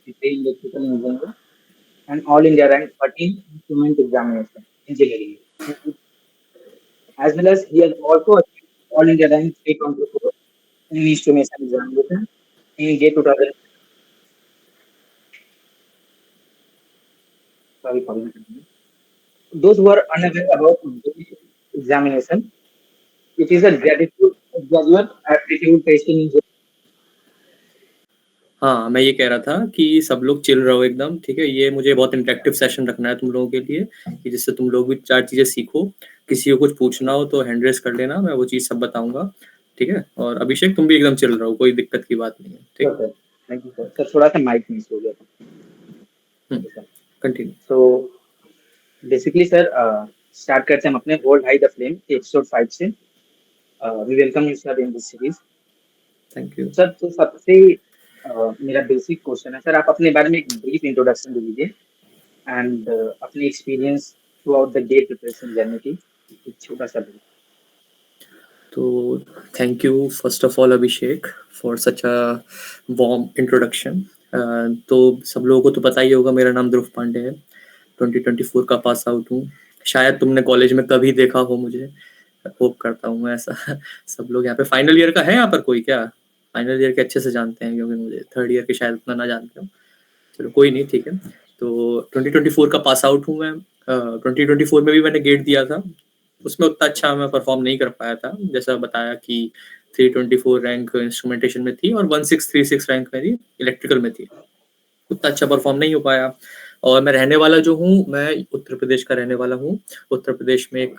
CIE Electrical Engineering and All India Rank 13 Instrument Examination Engineering. As well as he has also achieved All India Rank 324 in Instrumentation Examination in GATE 2000. Sorry for that. Those who are unaware about GATE examination, it is a graduate aptitude testing in. हाँ, मैं ये कह रहा था कि सब लोग chill रहो एकदम, ठीक है? ये मुझे बहुत इंटरेक्टिव सेशन रखना है तुम लोगों के लिए कि जिससे तुम लोग भी 4 चीज़ें सीखो। किसी को कुछ पूछना हो तो हैंड रेज़ कर लेना, मैं वो चीज़ सब बताऊँगा, ठीक है? और अभिषेक तुम भी एकदम चिल रहो, कोई दिक्कत की बात नहीं है, ठीक? Sure, sir. Thank you, sir. Sir थोड़ा सा माइक मिस हो गया था। Continue. So basically sir start करते हैं हम अपने hold high the flame episode 5 से। We welcome you sir in this series. Thank you. Sir तो सबसे मेरा बेसिक क्वेश्चन है सर, आप अपने बारे में एक ब्रीफ इंट्रोडक्शन दे दीजिए एंड अपनी experience throughout the GATE preparation journey की एक छोटा सा brief। तो thank you first of all Abhishek for such a warm introduction. तो सब लोगों को तो पता ही होगा मेरा नाम ध्रुव पांडे है, 2024 का पास आउट हूँ। शायद तुमने कॉलेज में कभी देखा हो मुझे, होप करता हूँ मैं ऐसा। सब लोग यहाँ पे फाइनल ईयर का है यहाँ पर कोई क्या? फाइनल ईयर के अच्छे से जानते हैं क्योंकि मुझे थर्ड ईयर के शायद उतना ना जानते हो। चलो कोई नहीं, ठीक है। तो 2024 का पास आउट हूँ मैं। 2024 में भी मैंने गेट दिया था, उसमें उतना अच्छा मैं परफॉर्म नहीं कर पाया था, जैसा बताया कि 324 रैंक इंस्ट्रूमेंटेशन में थी और 1636 रैंक मेरी इलेक्ट्रिकल में थी। उतना अच्छा परफॉर्म नहीं हो पाया। और मैं रहने वाला जो हूँ, मैं उत्तर प्रदेश का रहने वाला हूँ। उत्तर प्रदेश में एक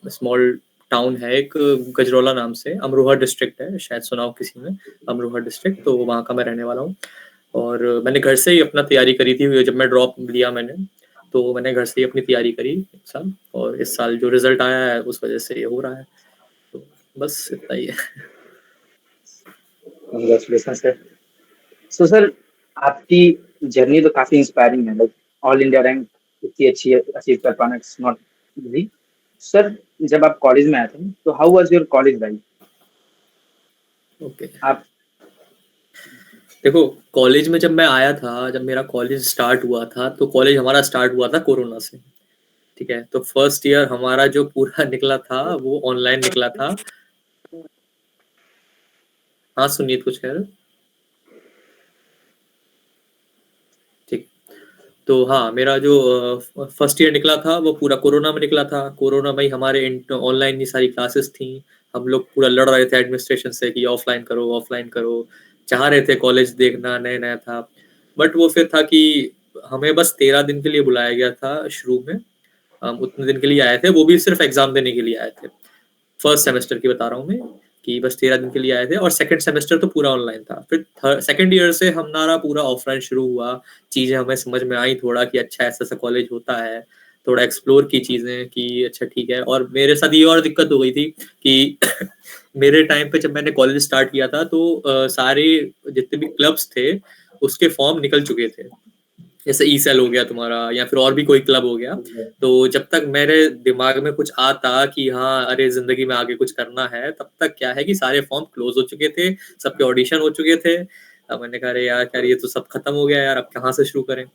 स्मॉल टाउन है, एक गजरौला नाम से, अमरोहा डिस्ट्रिक्ट है, शायद सुना हो किसी ने, अमरोहा डिस्ट्रिक्ट, तो वहाँ का मैं रहने वाला हूँ। और मैंने घर से ही अपना तैयारी करी थी, जब मैं ड्रॉप लिया मैंने, तो मैंने घर से ही अपनी तैयारी करी एक साल, और इस साल जो रिजल्ट आया है उस वजह से ये हो रहा है। तो बस इतना ही है। Congratulation sir. सो सर आपकी जर्नी तो काफी इंस्पायरिंग है, लाइक ऑल इंडिया रैंक इतनी अच्छी अचीव कर पाना इट्स नॉट इजी। सर जब आप कॉलेज में आए थे तो how was your college life? Okay, आप देखो कॉलेज में जब मैं आया था, जब मेरा कॉलेज स्टार्ट हुआ था, तो कॉलेज हमारा स्टार्ट हुआ था कोरोना से, ठीक है? तो फर्स्ट ईयर हमारा जो पूरा निकला था वो ऑनलाइन निकला था। हाँ सुनिए, कुछ कह रहे हो? ठीक। तो हाँ, मेरा जो फर्स्ट ईयर निकला था वो पूरा कोरोना में निकला था। कोरोना में ही हमारे ऑनलाइन ही सारी क्लासेस थी। हम लोग पूरा लड़ रहे थे एडमिनिस्ट्रेशन से कि ऑफलाइन करो, ऑफलाइन करो। चाह रहे थे कॉलेज देखना, नया नया था। बट वो फिर था कि हमें बस 13 दिन के लिए बुलाया गया था शुरू में। हम उतने दिन के लिए आए थे, वो भी सिर्फ एग्जाम देने के लिए आए थे। फर्स्ट सेमेस्टर की बता रहा हूँ मैं, कि बस 13 दिन के लिए आए थे, और सेकंड सेमेस्टर तो पूरा ऑनलाइन था। फिर सेकंड ईयर से हमारा पूरा ऑफलाइन शुरू हुआ। चीजें हमें समझ में आई थोड़ा कि अच्छा ऐसा ऐसा कॉलेज होता है, थोड़ा एक्सप्लोर की चीजें कि अच्छा ठीक है। और मेरे साथ ये और दिक्कत हो गई थी कि मेरे टाइम पे जब मैंने कॉलेज स्टार्ट किया था तो सारे जितने भी क्लब्स थे उसके फॉर्म निकल चुके थे। जैसे ई सेल हो गया तुम्हारा, या फिर और भी कोई क्लब हो गया। तो जब तक मेरे दिमाग में कुछ आता कि हाँ अरे जिंदगी में आगे कुछ करना है, तब तक क्या है कि सारे फॉर्म क्लोज हो चुके थे, सबके ऑडिशन हो चुके थे। अब मैंने कहा अरे यार ये तो सब खत्म हो गया यार, अब कहाँ से शुरू करें?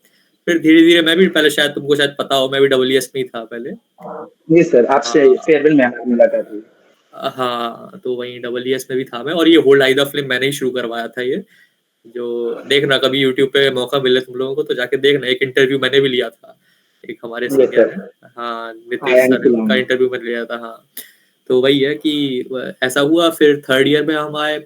फिर धीरे धीरे मैं भी, पहले शायद तुमको शायद पता हो, मैं भी WS में ही था पहले। जी सर, आपसे हाँ फेयरवेल में मुलाकात हुई। हाँ, तो वहीं WS में भी था मैं, और ये होल्ड आई द फ्लेम मैंने ही शुरू करवाया था ये। जो देखना कभी यूट्यूब पे मौका मिले तुम लोगों को तो जाके देखना, एक इंटरव्यू मैंने भी लिया था, एक हमारे यस सीनियर सर, है, हाँ आई नितेश एम सर, उनका फिलहाल। इंटरव्यू मैंने लिया था। हाँ, तो वही है कि ऐसा हुआ। फिर थर्ड ईयर में हम आए,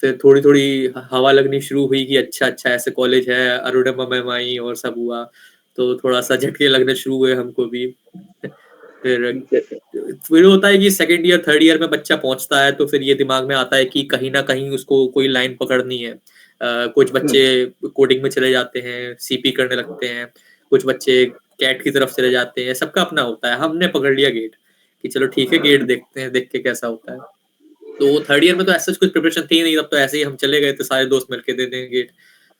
फिर थोड़ी थोड़ी हवा लगनी शुरू हुई कि अच्छा अच्छा ऐसे कॉलेज है, अरुणिमा मैम आई और सब हुआ, तो थोड़ा सा झटके लगने शुरू हुए हमको भी। फिर होता है कि सेकंड ईयर थर्ड ईयर में बच्चा पहुंचता है तो फिर ये दिमाग में आता है कि कहीं ना कहीं उसको कोई लाइन पकड़नी है। कुछ बच्चे कोडिंग में चले जाते हैं, सीपी करने लगते हैं, कुछ बच्चे कैट की तरफ चले जाते हैं, सबका अपना होता है। हमने पकड़ लिया गेट कि चलो ठीक है गेट देखते हैं, देख के कैसा होता है। तो थर्ड ईयर में तो ऐसा कुछ प्रिपरेशन थी नहीं, तब तो ऐसे ही हम चले गए थे सारे दोस्त मिलके दे देंगे गेट।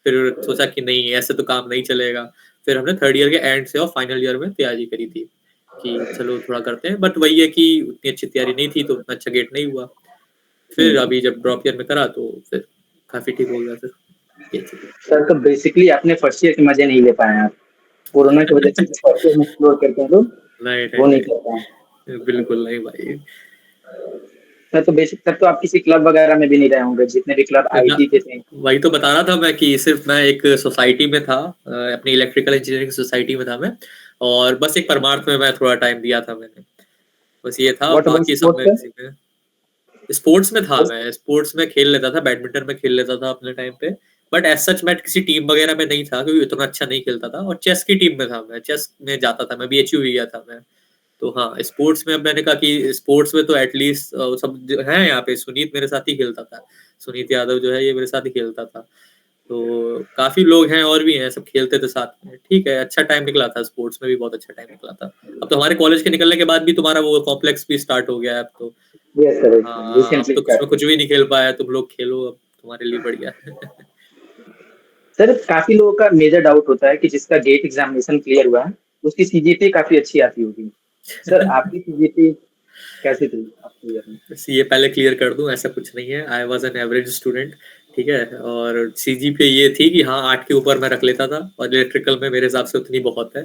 फिर सोचा कि नहीं ऐसे तो काम नहीं चलेगा। फिर हमने थर्ड ईयर के एंड से और फाइनल ईयर में तैयारी करी थी कि चलो थोड़ा करते हैं। बट वही है कि उतनी अच्छी तैयारी नहीं थी तो उतना अच्छा गेट नहीं हुआ। फिर अभी जब ड्रॉप ईयर में करा तो फिर काफी ठीक हो गया फिर। ये चीज़ है। सर तो बेसिकली आपने फर्स्ट ईयर के मजे नहीं ले पाए आप। कोरोना की वजह से जो फर्स्ट ईयर में एक्सप्लोर करते हैं लोग, नहीं, नहीं, वो नहीं कर पाए। नहीं। बिल्कुल नहीं भाई। सर तो बेसिक तब तो आप किसी क्लब वगैरह में भी नहीं रहे होंगे, जितने भी क्लब ना, आईटी के थे। वही तो बता रहा था मैं कि सिर्फ मैं एक सोसाइटी में था, अपनी इलेक्ट्रिकल इंजीनियरिंग सोसाइटी में था मैं, और बस एक परमार्थ में मैं थोड़ा टाइम दिया था मैंने, बस ये था। व्हाट अबाउट बाकी सब स्पोर्ट्स में सर? किसी में स्पोर्ट्स में था, मैं स्पोर्ट्स में खेल लेता था, बैडमिंटन में खेल लेता था अपने टाइम पे, बट एज सच मैं किसी टीम वगैरह में नहीं था क्योंकि इतना अच्छा नहीं खेलता था। और चेस की टीम में था, मैं चेस में जाता था, मैं बीएचयू भी गया था मैं। तो हाँ, स्पोर्ट्स में अब मैंने कहा कि स्पोर्ट्स में तो एटलीस्ट सब जो है यहाँ पे, सुनीत मेरे साथ ही खेलता था, सुनीत यादव जो है ये मेरे साथ ही खेलता था। तो काफी लोग हैं और भी हैं, सब खेलते थे साथ में, ठीक है, अच्छा टाइम निकला था, स्पोर्ट्स में भी बहुत अच्छा टाइम निकला था। अब तो हमारे कॉलेज के निकलने के बाद भी तुम्हारा वो कॉम्प्लेक्स भी स्टार्ट हो गया है अब तो। यस सर, हाँ, अब रिसेंटली तो कुछ में स्टार्ट। कुछ भी नहीं खेल पाया, तुम लोग खेलो, अब तुम्हारे लिए बढ़िया है। सर काफी लोगों का मेजर डाउट होता है कि जिसका गेट एग्जामिनेशन क्लियर हुआ है उसकी सीजीपीए काफी अच्छी आती होगी। सर आपकी सीजीपीए कैसी थी आपके ईयर में? बस ये पहले क्लियर कर दूं, ऐसा कुछ नहीं है, I was an average student, ठीक है। और सीजीपीए ये थी कि हाँ 8 के ऊपर मैं रख लेता था, और इलेक्ट्रिकल में मेरे हिसाब से उतनी बहुत है।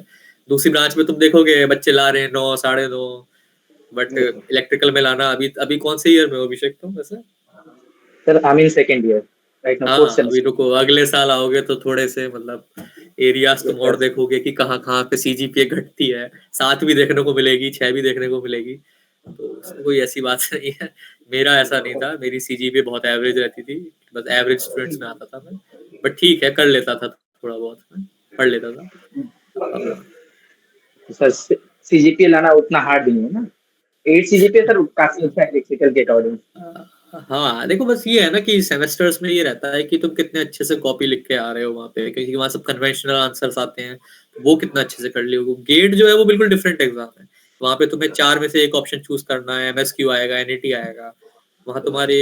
दूसरी ब्रांच में तुम देखोगे बच्चे ला रहे हैं 9, 9.5, बट Yes, sir. इलेक्ट्रिकल में लाना, अभी अभी कौन से ईयर में हो अभिषेक तुम वैसे? Sir I mean second year, right now fourth हाँ, अभी सेमेस्टर। रुको, अगले साल आओगे तो थोड़े से मतलब एरियाज तुम यस और सर। देखोगे कि कहाँ कहाँ पे सीजीपीए घटती है, 7 भी देखने को मिलेगी, 6 भी देखने को मिलेगी, तो उसमें कोई ऐसी बात नहीं है। मेरा ऐसा नहीं था, मेरी सीजीपीए बहुत एवरेज रहती थी, बस एवरेज स्टूडेंट्स में आता था मैं, बट ठीक है, कर लेता था, थोड़ा बहुत मैं पढ़ लेता था। हाँ। सर सीजीपीए लाना उतना हार्ड नहीं है ना। 8 सीजीपीए सर काफी अच्छा है इलेक्ट्रिकल के अकॉर्डिंग। हाँ देखो, बस ये है ना कि सेमेस्टर्स में ये रहता है कि तुम कितने अच्छे से कॉपी लिख के आ रहे हो वहाँ पे, क्योंकि वहाँ सब कन्वेंशनल आंसर्स आते हैं, वो कितना अच्छे से कर लियो। गेट जो है वो बिल्कुल डिफरेंट एग्जाम है, वहाँ पे तुम्हें 4 में से एक ऑप्शन चूज करना है, एमएसक्यू आएगा, एनईटी आएगा, वहाँ तुम्हारे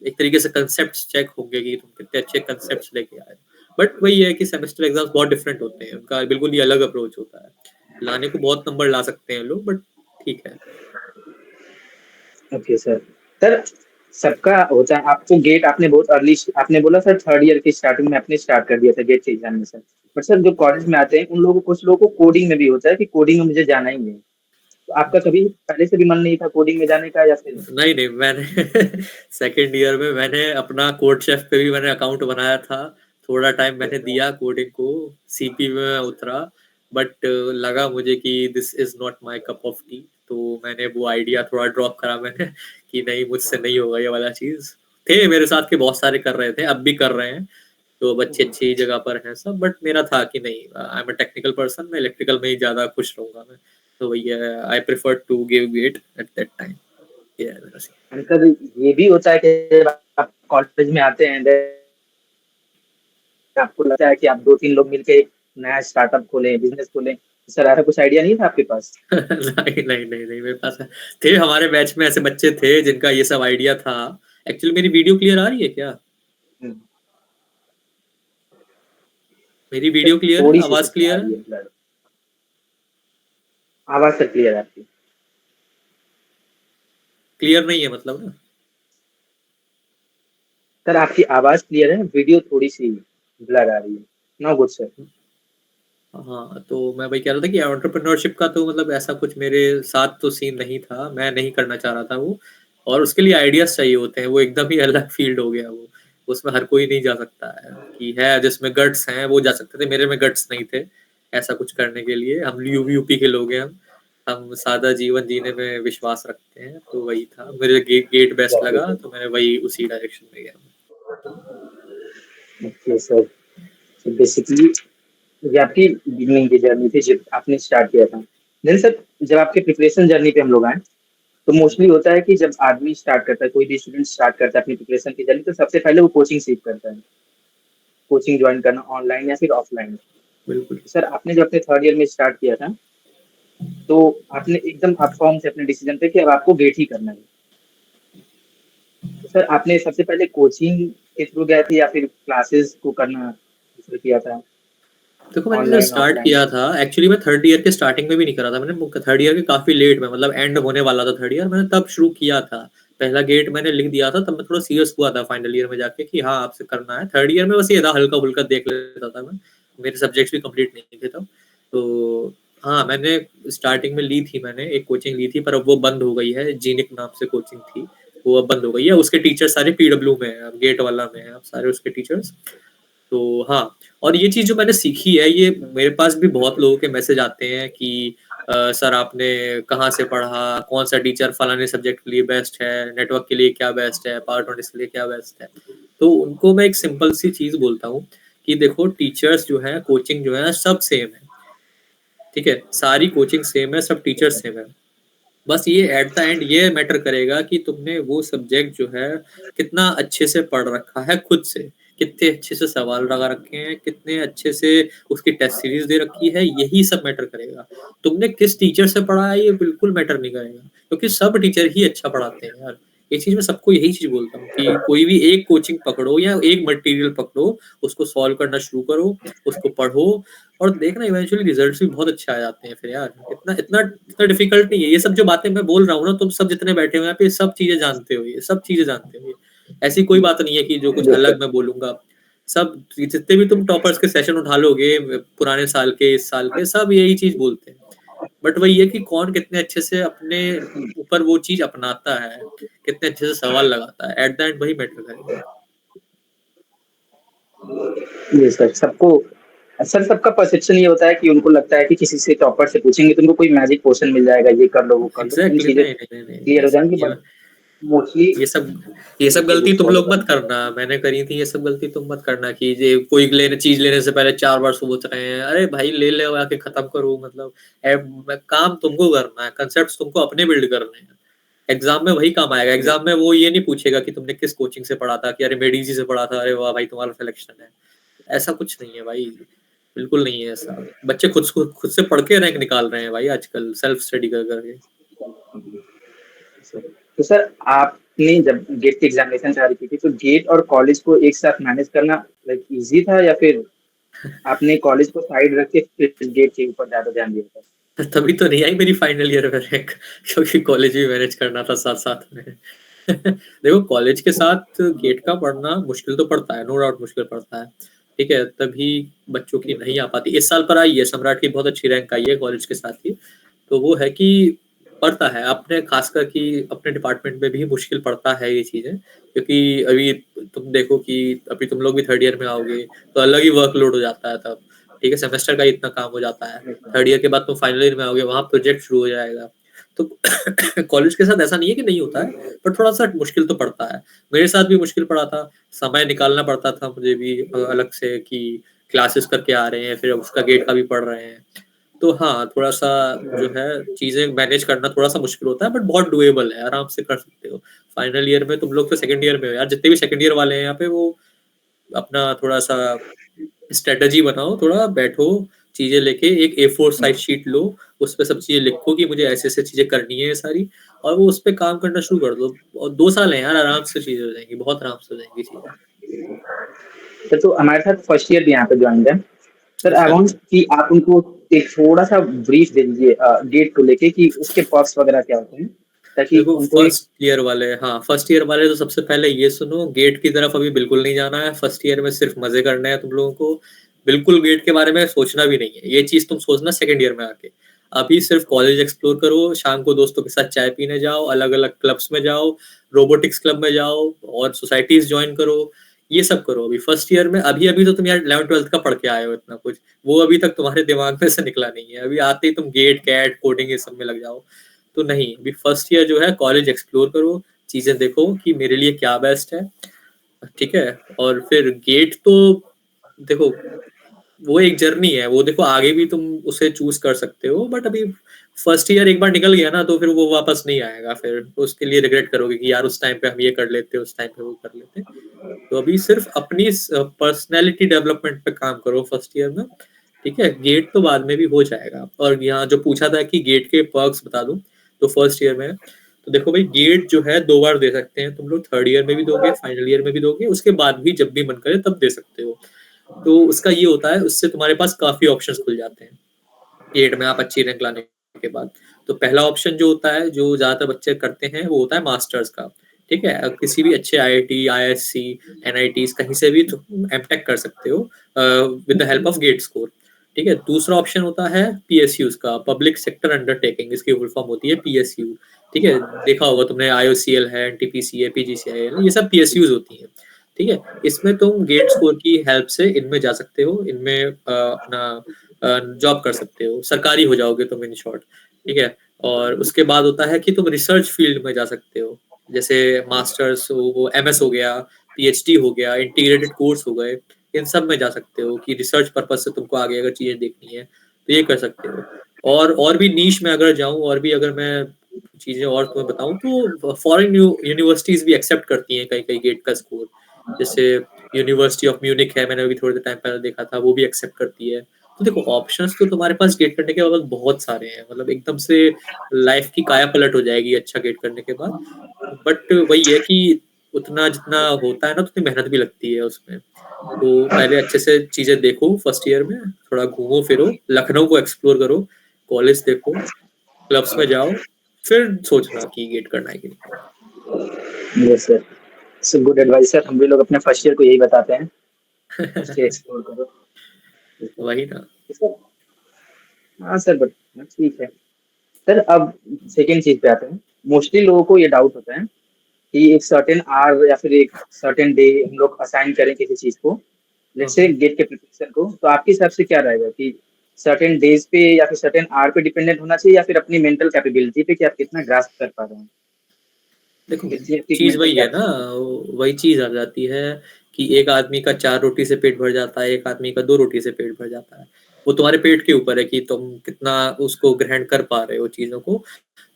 एक तरीके से कंसेप्ट चेक होंगे कि तुम कितने अच्छे कंसेप्ट लेके आए। बट वही है कि सेमेस्टर एग्जाम्स बहुत डिफरेंट होते हैं, उनका बिल्कुल ही अलग अप्रोच होता है, लाने को बहुत नंबर ला सकते हैं लोग, बट ठीक है। Okay sir. सर सबका होता है, आपको गेट आपने बहुत अर्ली, आपने बोला सर थर्ड ईयर की स्टार्टिंग में आपने स्टार्ट कर दिया था गेट के एग्जामिनेशन। बट सर जो कॉलेज में आते हैं उन लोगों, कुछ लोगों को कोडिंग में भी होता है कि कोडिंग में मुझे जाना ही है। तो आपका कभी पहले से भी मन नहीं था कोडिंग में जाने का, या फिर? नहीं नहीं, मैंने सेकेंड ईयर में मैंने अपना कोड शेफ पे भी मैंने अकाउंट बनाया था, थोड़ा टाइम मैंने दिया कोडिंग को, सीपी में मैं उतरा, बट लगा मुझे कि this is not my cup of T, तो मैंने वो आइडिया थोड़ा ड्रॉप करा मैंने कि नहीं, मुझसे नहीं होगा ये वाला चीज। थे मेरे साथ के बहुत सारे कर रहे थे, अब भी कर रहे हैं, तो बच्चे अच्छी जगह पर हैं सब, बट मेरा था कि नहीं, I am a technical person, मैं इलेक्ट्रिकल में ही ज्यादा खुश रहूंगा मैं, तो भैया I prefer to give GATE at that time. ये है मेरा सीन। And सर ये भी होता है कि जब आप कॉलेज में आते हैं then आपको लगता है कि आप 2-3 लोग मिलके एक नया स्टार्टअप खोलें, बिजनेस खोलें। सर ऐसा कुछ आइडिया नहीं था आपके पास? नहीं नहीं नहीं नहीं, मेरे पास थे, हमारे बैच में ऐसे बच्चे थे जिनका ये सब आइडिया था। एक्चुअली मेरी वीडियो क्लियर आ रही है क्या? हम्म, मेरी सर वीडियो क्लियर है, थोड़ी सी आवाज आ क्लियर है? रही है ब्लर। आवाज सर क्लियर है आपकी। क्लियर नहीं है मतलब ना? सर आपकी आवाज क्लियर है, वीडियो थोड़ी सी ब्लर आ रही है। No good sir. हाँ, तो मैं वही कह रहा था कि एंटरप्रेन्योरशिप का तो मतलब ऐसा कुछ मेरे साथ तो सीन नहीं था, मैं नहीं करना चाह रहा था वो, और उसके लिए आइडियाज चाहिए होते हैं, वो एकदम ही अलग फील्ड हो गया वो, उसमें हर कोई नहीं जा सकता है, कि है जिसमें गट्स हैं वो जा सकते थे, मेरे में गट्स नहीं थे ऐसा कुछ करने के लिए। हम यूपी के लोग हैं, हम सादा जीवन जीने में विश्वास रखते हैं, तो वही था, मेरे गेट बेस्ट लगा, तो मैंने वही उसी डायरेक्शन में गया। Okay sir. तो बेसिकली ये आपकी बिगनिंग की जर्नी थी जब आपने स्टार्ट किया था। देन सर जब आपके प्रिपरेशन जर्नी पे हम लोग आए, तो मोस्टली होता है कि जब आदमी स्टार्ट करता है, कोई भी स्टूडेंट स्टार्ट करता है अपनी प्रिपरेशन की जर्नी, तो सबसे पहले वो कोचिंग सीख करता है, कोचिंग ज्वाइन करना ऑनलाइन या फिर ऑफलाइन। बिल्कुल। सर आपने जब अपने थर्ड ईयर में स्टार्ट किया था, तो आपने एकदम आप फॉर्म से अपने डिसीजन पे कि अब आपको गेट ही करना है। तो सर आपने सबसे पहले कोचिंग के थ्रू गए थे या फिर क्लासेस को करना शुरू किया था, देखो, मैंने जब ऑनलाइन स्टार्ट ऑफलाइन? किया था, एक्चुअली मैं थर्ड ईयर के स्टार्टिंग में भी नहीं करा था, मैंने थर्ड ईयर के काफी लेट में, मतलब एंड होने वाला था थर्ड ईयर, मैंने तब शुरू किया था, पहला गेट मैंने लिख दिया था, तब मैं थोड़ा सीरियस हुआ था फाइनल ईयर में जाके कि हाँ आपसे करना है। थर्ड ईयर में बस ये था हल्का-फुल्का देख लेता था मैं, मेरे सब्जेक्ट्स भी कंप्लीट नहीं थे तब। तो हाँ, मैंने स्टार्टिंग में ली थी, मैंने एक कोचिंग ली थी, पर अब वो बंद हो गई है। जीनिक नाम से कोचिंग थी, वो अब बंद हो गई है। उसके टीचर्स सारे पीडब्ल्यू में हैं, अब गेट वाला में हैं अब सारे उसके टीचर्स। तो हाँ, और ये चीज़ जो मैंने सीखी है, ये मेरे पास भी बहुत लोगों के मैसेज आते हैं कि सर आपने कहाँ से पढ़ा, कौन सा टीचर फलाने सब्जेक्ट के लिए बेस्ट है, नेटवर्क के लिए क्या बेस्ट है, पावर ट्वेंटी के लिए क्या बेस्ट है। तो उनको मैं एक सिंपल सी चीज़ बोलता हूँ कि देखो टीचर्स जो है, कोचिंग जो है, सब सेम है, ठीक है? सारी कोचिंग सेम है, सब टीचर्स सेम है। बस ये एट द एंड ये मैटर करेगा कि तुमने वो सब्जेक्ट जो है कितना अच्छे से पढ़ रखा है खुद से, कितने अच्छे से सवाल लगा रखे हैं, कितने अच्छे से उसकी टेस्ट सीरीज दे रखी है, यही सब मैटर करेगा। तुमने किस टीचर से पढ़ा है ये बिल्कुल मैटर नहीं करेगा, क्योंकि सब टीचर ही अच्छा पढ़ाते हैं यार। ये चीज मैं सबको यही चीज बोलता हूँ कि कोई भी एक कोचिंग पकड़ो या एक मटेरियल पकड़ो, उसको सॉल्व करना शुरू करो, उसको पढ़ो, और देखना इवेंचुअली रिजल्ट्स भी बहुत अच्छे आ जाते हैं फिर यार। इतना इतना इतना डिफिकल्ट नहीं है ये सब जो बातें मैं बोल रहा हूँ ना, तुम सब जितने बैठे हुए हैं यहाँ पे सब चीजें जानते हो, ये सब चीजें जानते हो। ये ऐसी कोई बात नहीं है कि जो कुछ यस सर। अलग मैं बोलूंगा। सब जितने भी तुम टॉपर्स के सेशन उठा लोगे पुराने साल के, इस साल के, सब यही चीज बोलते हैं। बट वही है कि कौन कितने अच्छे से अपने ऊपर वो चीज अपनाता है, कितने अच्छे से सवाल लगाता है, एट द एंड वही मैटर करेगा। ये सर सबका परसेप्शन ये होता है कि उनको लगता है कि किसी से टॉपर से पूछेंगे तो उनको कोई मैजिक क्वेश्चन मिल जाएगा, ये कर लो वो कर लो, सारी एग्जैक्टली, चीजें नहीं नहीं नहीं नहीं, क्लियर हो जाएंगी। बट मोस्टली ये सब ये सब गलती तुम फॉलो लोग मत करना। करना, मैंने करी थी। ये सब गलती तुम मत करना कि ये कोई चीज लेने से पहले 4 बार सोच रहे हैं। अरे भाई ले ले आके खत्म करो, मतलब काम तुमको करना है, कंसेप्ट तुमको अपने बिल्ड करने हैं। एग्जाम में वही काम आएगा। एग्जाम में वो ये नहीं पूछेगा कि तुमने किस कोचिंग से पढ़ा था, कि अरे मेडीजी से पढ़ा था, अरे वाह भाई तुम्हारा सिलेक्शन है। ऐसा कुछ नहीं है भाई, बिल्कुल नहीं है ऐसा। बच्चे खुद से पढ़ के रैंक निकाल रहे हैं भाई आजकल, सेल्फ स्टडी कर करके। तो सर आपने जब गेट की एग्जामिनेशन तैयारी की थी तो गेट और कॉलेज को एक साथ मैनेज करना लाइक इजी था, या फिर आपने कॉलेज को साइड रख के फिर गेट के ऊपर ज्यादा ध्यान दिया था? तभी तो नहीं आई मेरी फाइनल ईयर में रैंक, क्योंकि कॉलेज भी मैनेज करना था साथ साथ में। देखो कॉलेज के साथ गेट का पढ़ना मुश्किल तो पड़ता है, नो डाउट मुश्किल पड़ता है, ठीक है? तभी बच्चों की नहीं आ पाती। इस साल पर आई है, सम्राट की बहुत अच्छी रैंक आई है कॉलेज के साथ ही। तो वो है कि पड़ता है अपने, खासकर कि अपने डिपार्टमेंट में भी मुश्किल पड़ता है ये चीजें, क्योंकि अभी तुम देखो कि अभी तुम लोग भी थर्ड ईयर में आओगे तो अलग ही वर्कलोड हो जाता है तब, ठीक है? सेमेस्टर का इतना काम हो जाता है। थर्ड ईयर के बाद तुम फाइनल ईयर में आओगे, वहां प्रोजेक्ट शुरू हो जाएगा। तो कॉलेज के साथ ऐसा नहीं है कि नहीं होता है, पर थोड़ा सा मुश्किल तो पड़ता है। मेरे साथ भी मुश्किल पड़ा था, समय निकालना पड़ता था मुझे भी अलग से कि क्लासेस करके आ रहे हैं, फिर उसका गेट का भी पढ़ रहे हैं। तो हाँ, थोड़ा सा जो है चीजें मैनेज करना थोड़ा सा मुश्किल होता है, बट बहुत डुएबल है, आराम से कर सकते हो। फाइनल ईयर में तुम लोग तो सेकंड ईयर में हो यार, जितने भी सेकंड ईयर वाले हैं यहाँ पे, वो अपना थोड़ा सा स्ट्रेटजी बनाओ, थोड़ा बैठो, चीजें लेके एक A4 साइज शीट लो, उस पे सब चीजें लिखो कि मुझे ऐसे ऐसे चीजें करनी है सारी, और वो उस पे काम करना शुरू कर दो। और 2 साल है यार, आराम से चीजें हो जाएंगी, बहुत आराम से हो जाएंगी चीजें। सर तो हमारे साथ फर्स्ट ईयर भी यहाँ पे ज्वाइन है सर। आई अच्छा, वांट कि आप उनको एक थोड़ा सा ब्रीफ दे दीजिए गेट को लेके कि उसके पर्क्स वगैरह क्या होते हैं, ताकि देखो उनको एक। फर्स्ट ईयर वाले, हाँ फर्स्ट ईयर वाले तो सबसे पहले ये सुनो, गेट की तरफ अभी बिल्कुल नहीं जाना है। फर्स्ट ईयर में सिर्फ मजे करने हैं तुम लोगों को, बिल्कुल गेट के बारे में सोचना भी नहीं है। ये चीज तुम सोचना सेकंड ईयर में आके। अभी सिर्फ कॉलेज एक्सप्लोर करो, शाम को दोस्तों के साथ चाय पीने जाओ, अलग अलग क्लब्स में जाओ, रोबोटिक्स क्लब में जाओ, और सोसाइटीज ज्वाइन करो, ये सब करो अभी फर्स्ट ईयर में। अभी अभी तो तुम यार 11th 12th का पढ़ के आए हो इतना कुछ, वो अभी तक तुम्हारे दिमाग में से निकला नहीं है। अभी आते ही तुम गेट कैट कोडिंग ये सब में लग जाओ, तो नहीं। अभी फर्स्ट ईयर जो है कॉलेज एक्सप्लोर करो, चीजें देखो कि मेरे लिए क्या बेस्ट है, ठीक है? और फिर गेट तो देखो वो एक जर्नी है, वो देखो आगे भी तुम उसे चूज कर सकते हो, बट अभी फर्स्ट ईयर एक बार निकल गया ना तो फिर वो वापस नहीं आएगा। फिर उसके लिए रिग्रेट करोगे कि यार उस टाइम पे हम ये कर लेते, उस टाइम पे वो कर लेते। तो अभी सिर्फ अपनी पर्सनैलिटी डेवलपमेंट पे काम करो फर्स्ट ईयर में, ठीक है? गेट तो बाद में भी हो जाएगा। और यहाँ जो पूछा था कि गेट के पर्क्स बता दूं, तो फर्स्ट ईयर में तो देखो भाई, गेट जो है 2 बार दे सकते हैं तुम लोग, थर्ड ईयर में भी दोगे, फाइनल ईयर में भी दोगे, उसके बाद भी जब भी मन करे तब दे सकते हो। तो उसका ये होता है, उससे तुम्हारे पास काफी ऑप्शंस खुल जाते हैं गेट में, आप अच्छी रैंक लाने के बाद। तो पहला ऑप्शन जो होता है, जो ज्यादातर बच्चे करते हैं, वो होता है मास्टर्स का। ठीक है, किसी भी अच्छे IIT, IISc, NITs कहीं से भी तुम एमटेक कर सकते हो with the help of GATE score. ठीक है, दूसरा ऑप्शन होता है PSUs का, पब्लिक सेक्टर अंडरटेकिंग, इसकी फुल फॉर्म होती है PSU। ठीक है, देखा होगा तुमने, IOCL है, NTPC है, PGCIL, ये सब PSUs होती हैं। ठीक है, इसमें तुम गेट स्कोर की हेल्प से इनमें जा सकते हो, इनमें अपना जॉब कर सकते हो, सरकारी हो जाओगे तुम इन शॉर्ट। ठीक है, और उसके बाद होता है कि तुम रिसर्च फील्ड में जा सकते हो, जैसे मास्टर्स हो, MS हो गया, PhD हो गया, इंटीग्रेटेड कोर्स हो गए, इन सब में जा सकते हो कि रिसर्च पर्पज से तुमको आगे अगर चीजें देखनी है तो ये कर सकते हो। और भी नीश में अगर जाऊं, और भी अगर मैं चीजें और तुम्हें बताऊं, तो फॉरेन यूनिवर्सिटीज भी एक्सेप्ट करती हैं कई कई गेट का स्कोर, जैसे यूनिवर्सिटी ऑफ म्यूनिक है, मैंने अभी थोड़े टाइम पहले देखा था, वो भी एक्सेप्ट करती है। तो देखो, ऑप्शंस तो तुम्हारे पास गेट करने के बाद बहुत सारे हैं, मतलब एकदम से लाइफ की काया पलट हो जाएगी अच्छा गेट करने के बाद। बट वही है कि उतना जितना होता है ना, उतनी मेहनत भी लगती है उसमें। तो पहले अच्छे से चीजें देखो, फर्स्ट ईयर में थोड़ा घूमो फिरो, लखनऊ को एक्सप्लोर करो, कॉलेज देखो, क्लब्स में जाओ, फिर सोचना कि गेट करना है कि yes sir, so good advice sir. हम भी लोग अपने फर्स्ट ईयर को यही बताते हैं, फर्स्ट ईयर नहीं। एक्सप्लोर करो। वही ना। सर, हाँ सर, बट ठीक है सर। अब सेकेंड चीज पे आते हैं। मोस्टली लोगों को ये डाउट होता है कि एक सर्टेन आवर या फिर एक सर्टेन डे हम लोग असाइन करें किसी चीज को, हाँ, लेट्स से हाँ। गेट के प्रिपरेशन को। तो आपके हिसाब से क्या रहेगा कि सर्टेन डेज पे या फिर सर्टेन आवर पे डिपेंडेंट होना चाहिए, या फिर अपनी मेंटल कैपेबिलिटी पे कि आप कितना ग्रास्प कर पा रहे हैं? देखो, इसलिए आपकी चीज मेंटल वही है ना, कैपेबिलिटी। वही चीज आ जाती है कि एक आदमी का 4 रोटी से पेट भर जाता है, एक आदमी का 2 रोटी से पेट भर जाता है। वो तुम्हारे पेट के ऊपर है कि तुम कितना उसको ग्रहण कर पा रहे हो चीजों को।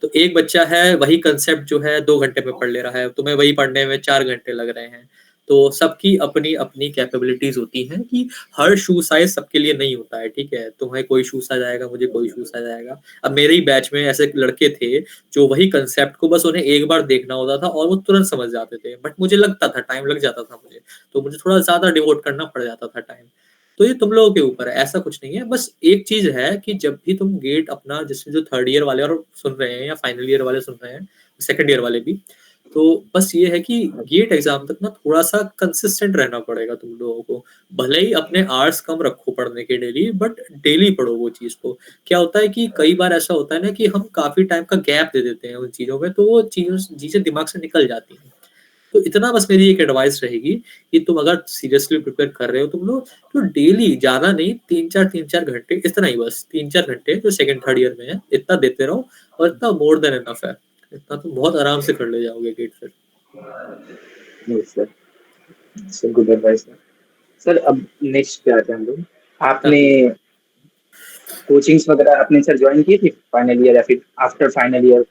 तो एक बच्चा है, वही कंसेप्ट जो है 2 घंटे में पढ़ ले रहा है, तुम्हें वही पढ़ने में 4 घंटे लग रहे हैं। तो सबकी अपनी अपनी कैपेबिलिटीज होती हैं कि हर शू साइज सबके लिए नहीं होता है। ठीक है, तुम्हें कोई शू साइज आएगा, मुझे कोई शू साइज आएगा। अब मेरे ही बैच में ऐसे लड़के थे जो वही कंसेप्ट को बस उन्हें एक बार देखना होता था और वो तुरंत समझ जाते थे, बट मुझे लगता था टाइम लग जाता था मुझे, तो मुझे थोड़ा ज्यादा डिवोट करना पड़ जाता था टाइम। तो ये तुम लोगों के ऊपर है, ऐसा कुछ नहीं है। बस एक चीज है कि जब भी तुम गेट अपना, जैसे जो थर्ड ईयर वाले और सुन रहे हैं या फाइनल ईयर वाले सुन रहे हैं, सेकंड ईयर वाले भी, तो बस ये है कि गेट एग्जाम तक ना थोड़ा सा कंसिस्टेंट रहना पड़ेगा तुम लोगों को। भले ही अपने आवर्स कम रखो पढ़ने के डेली, बट डेली पढ़ो वो चीज को। क्या होता है कि कई बार ऐसा होता है ना कि हम काफी टाइम का गैप दे देते हैं उन चीजों में, तो वो चीजें दिमाग से निकल जाती हैं। तो इतना बस मेरी एक एडवाइस रहेगी कि तुम अगर सीरियसली प्रिपेयर कर रहे हो तुम लोग, तो डेली, ज्यादा नहीं, 3-4 घंटे, इतना ही, बस 3-4 घंटे जो सेकंड थर्ड ईयर में है इतना देते रहो, और इतना मोर देन इनफ है। इतना तुम बहुत आराम से कर ले जाओगे गेट फिर। Yes sir, sir good advice sir. Sir अब नेक्स्ट पे आते हैं हम लोग। हाँ, आपने कोचिंग्स वगैरह अपने सर ज्वाइन की थी फाइनल ईयर या फिर आफ्टर फाइनल ईयर,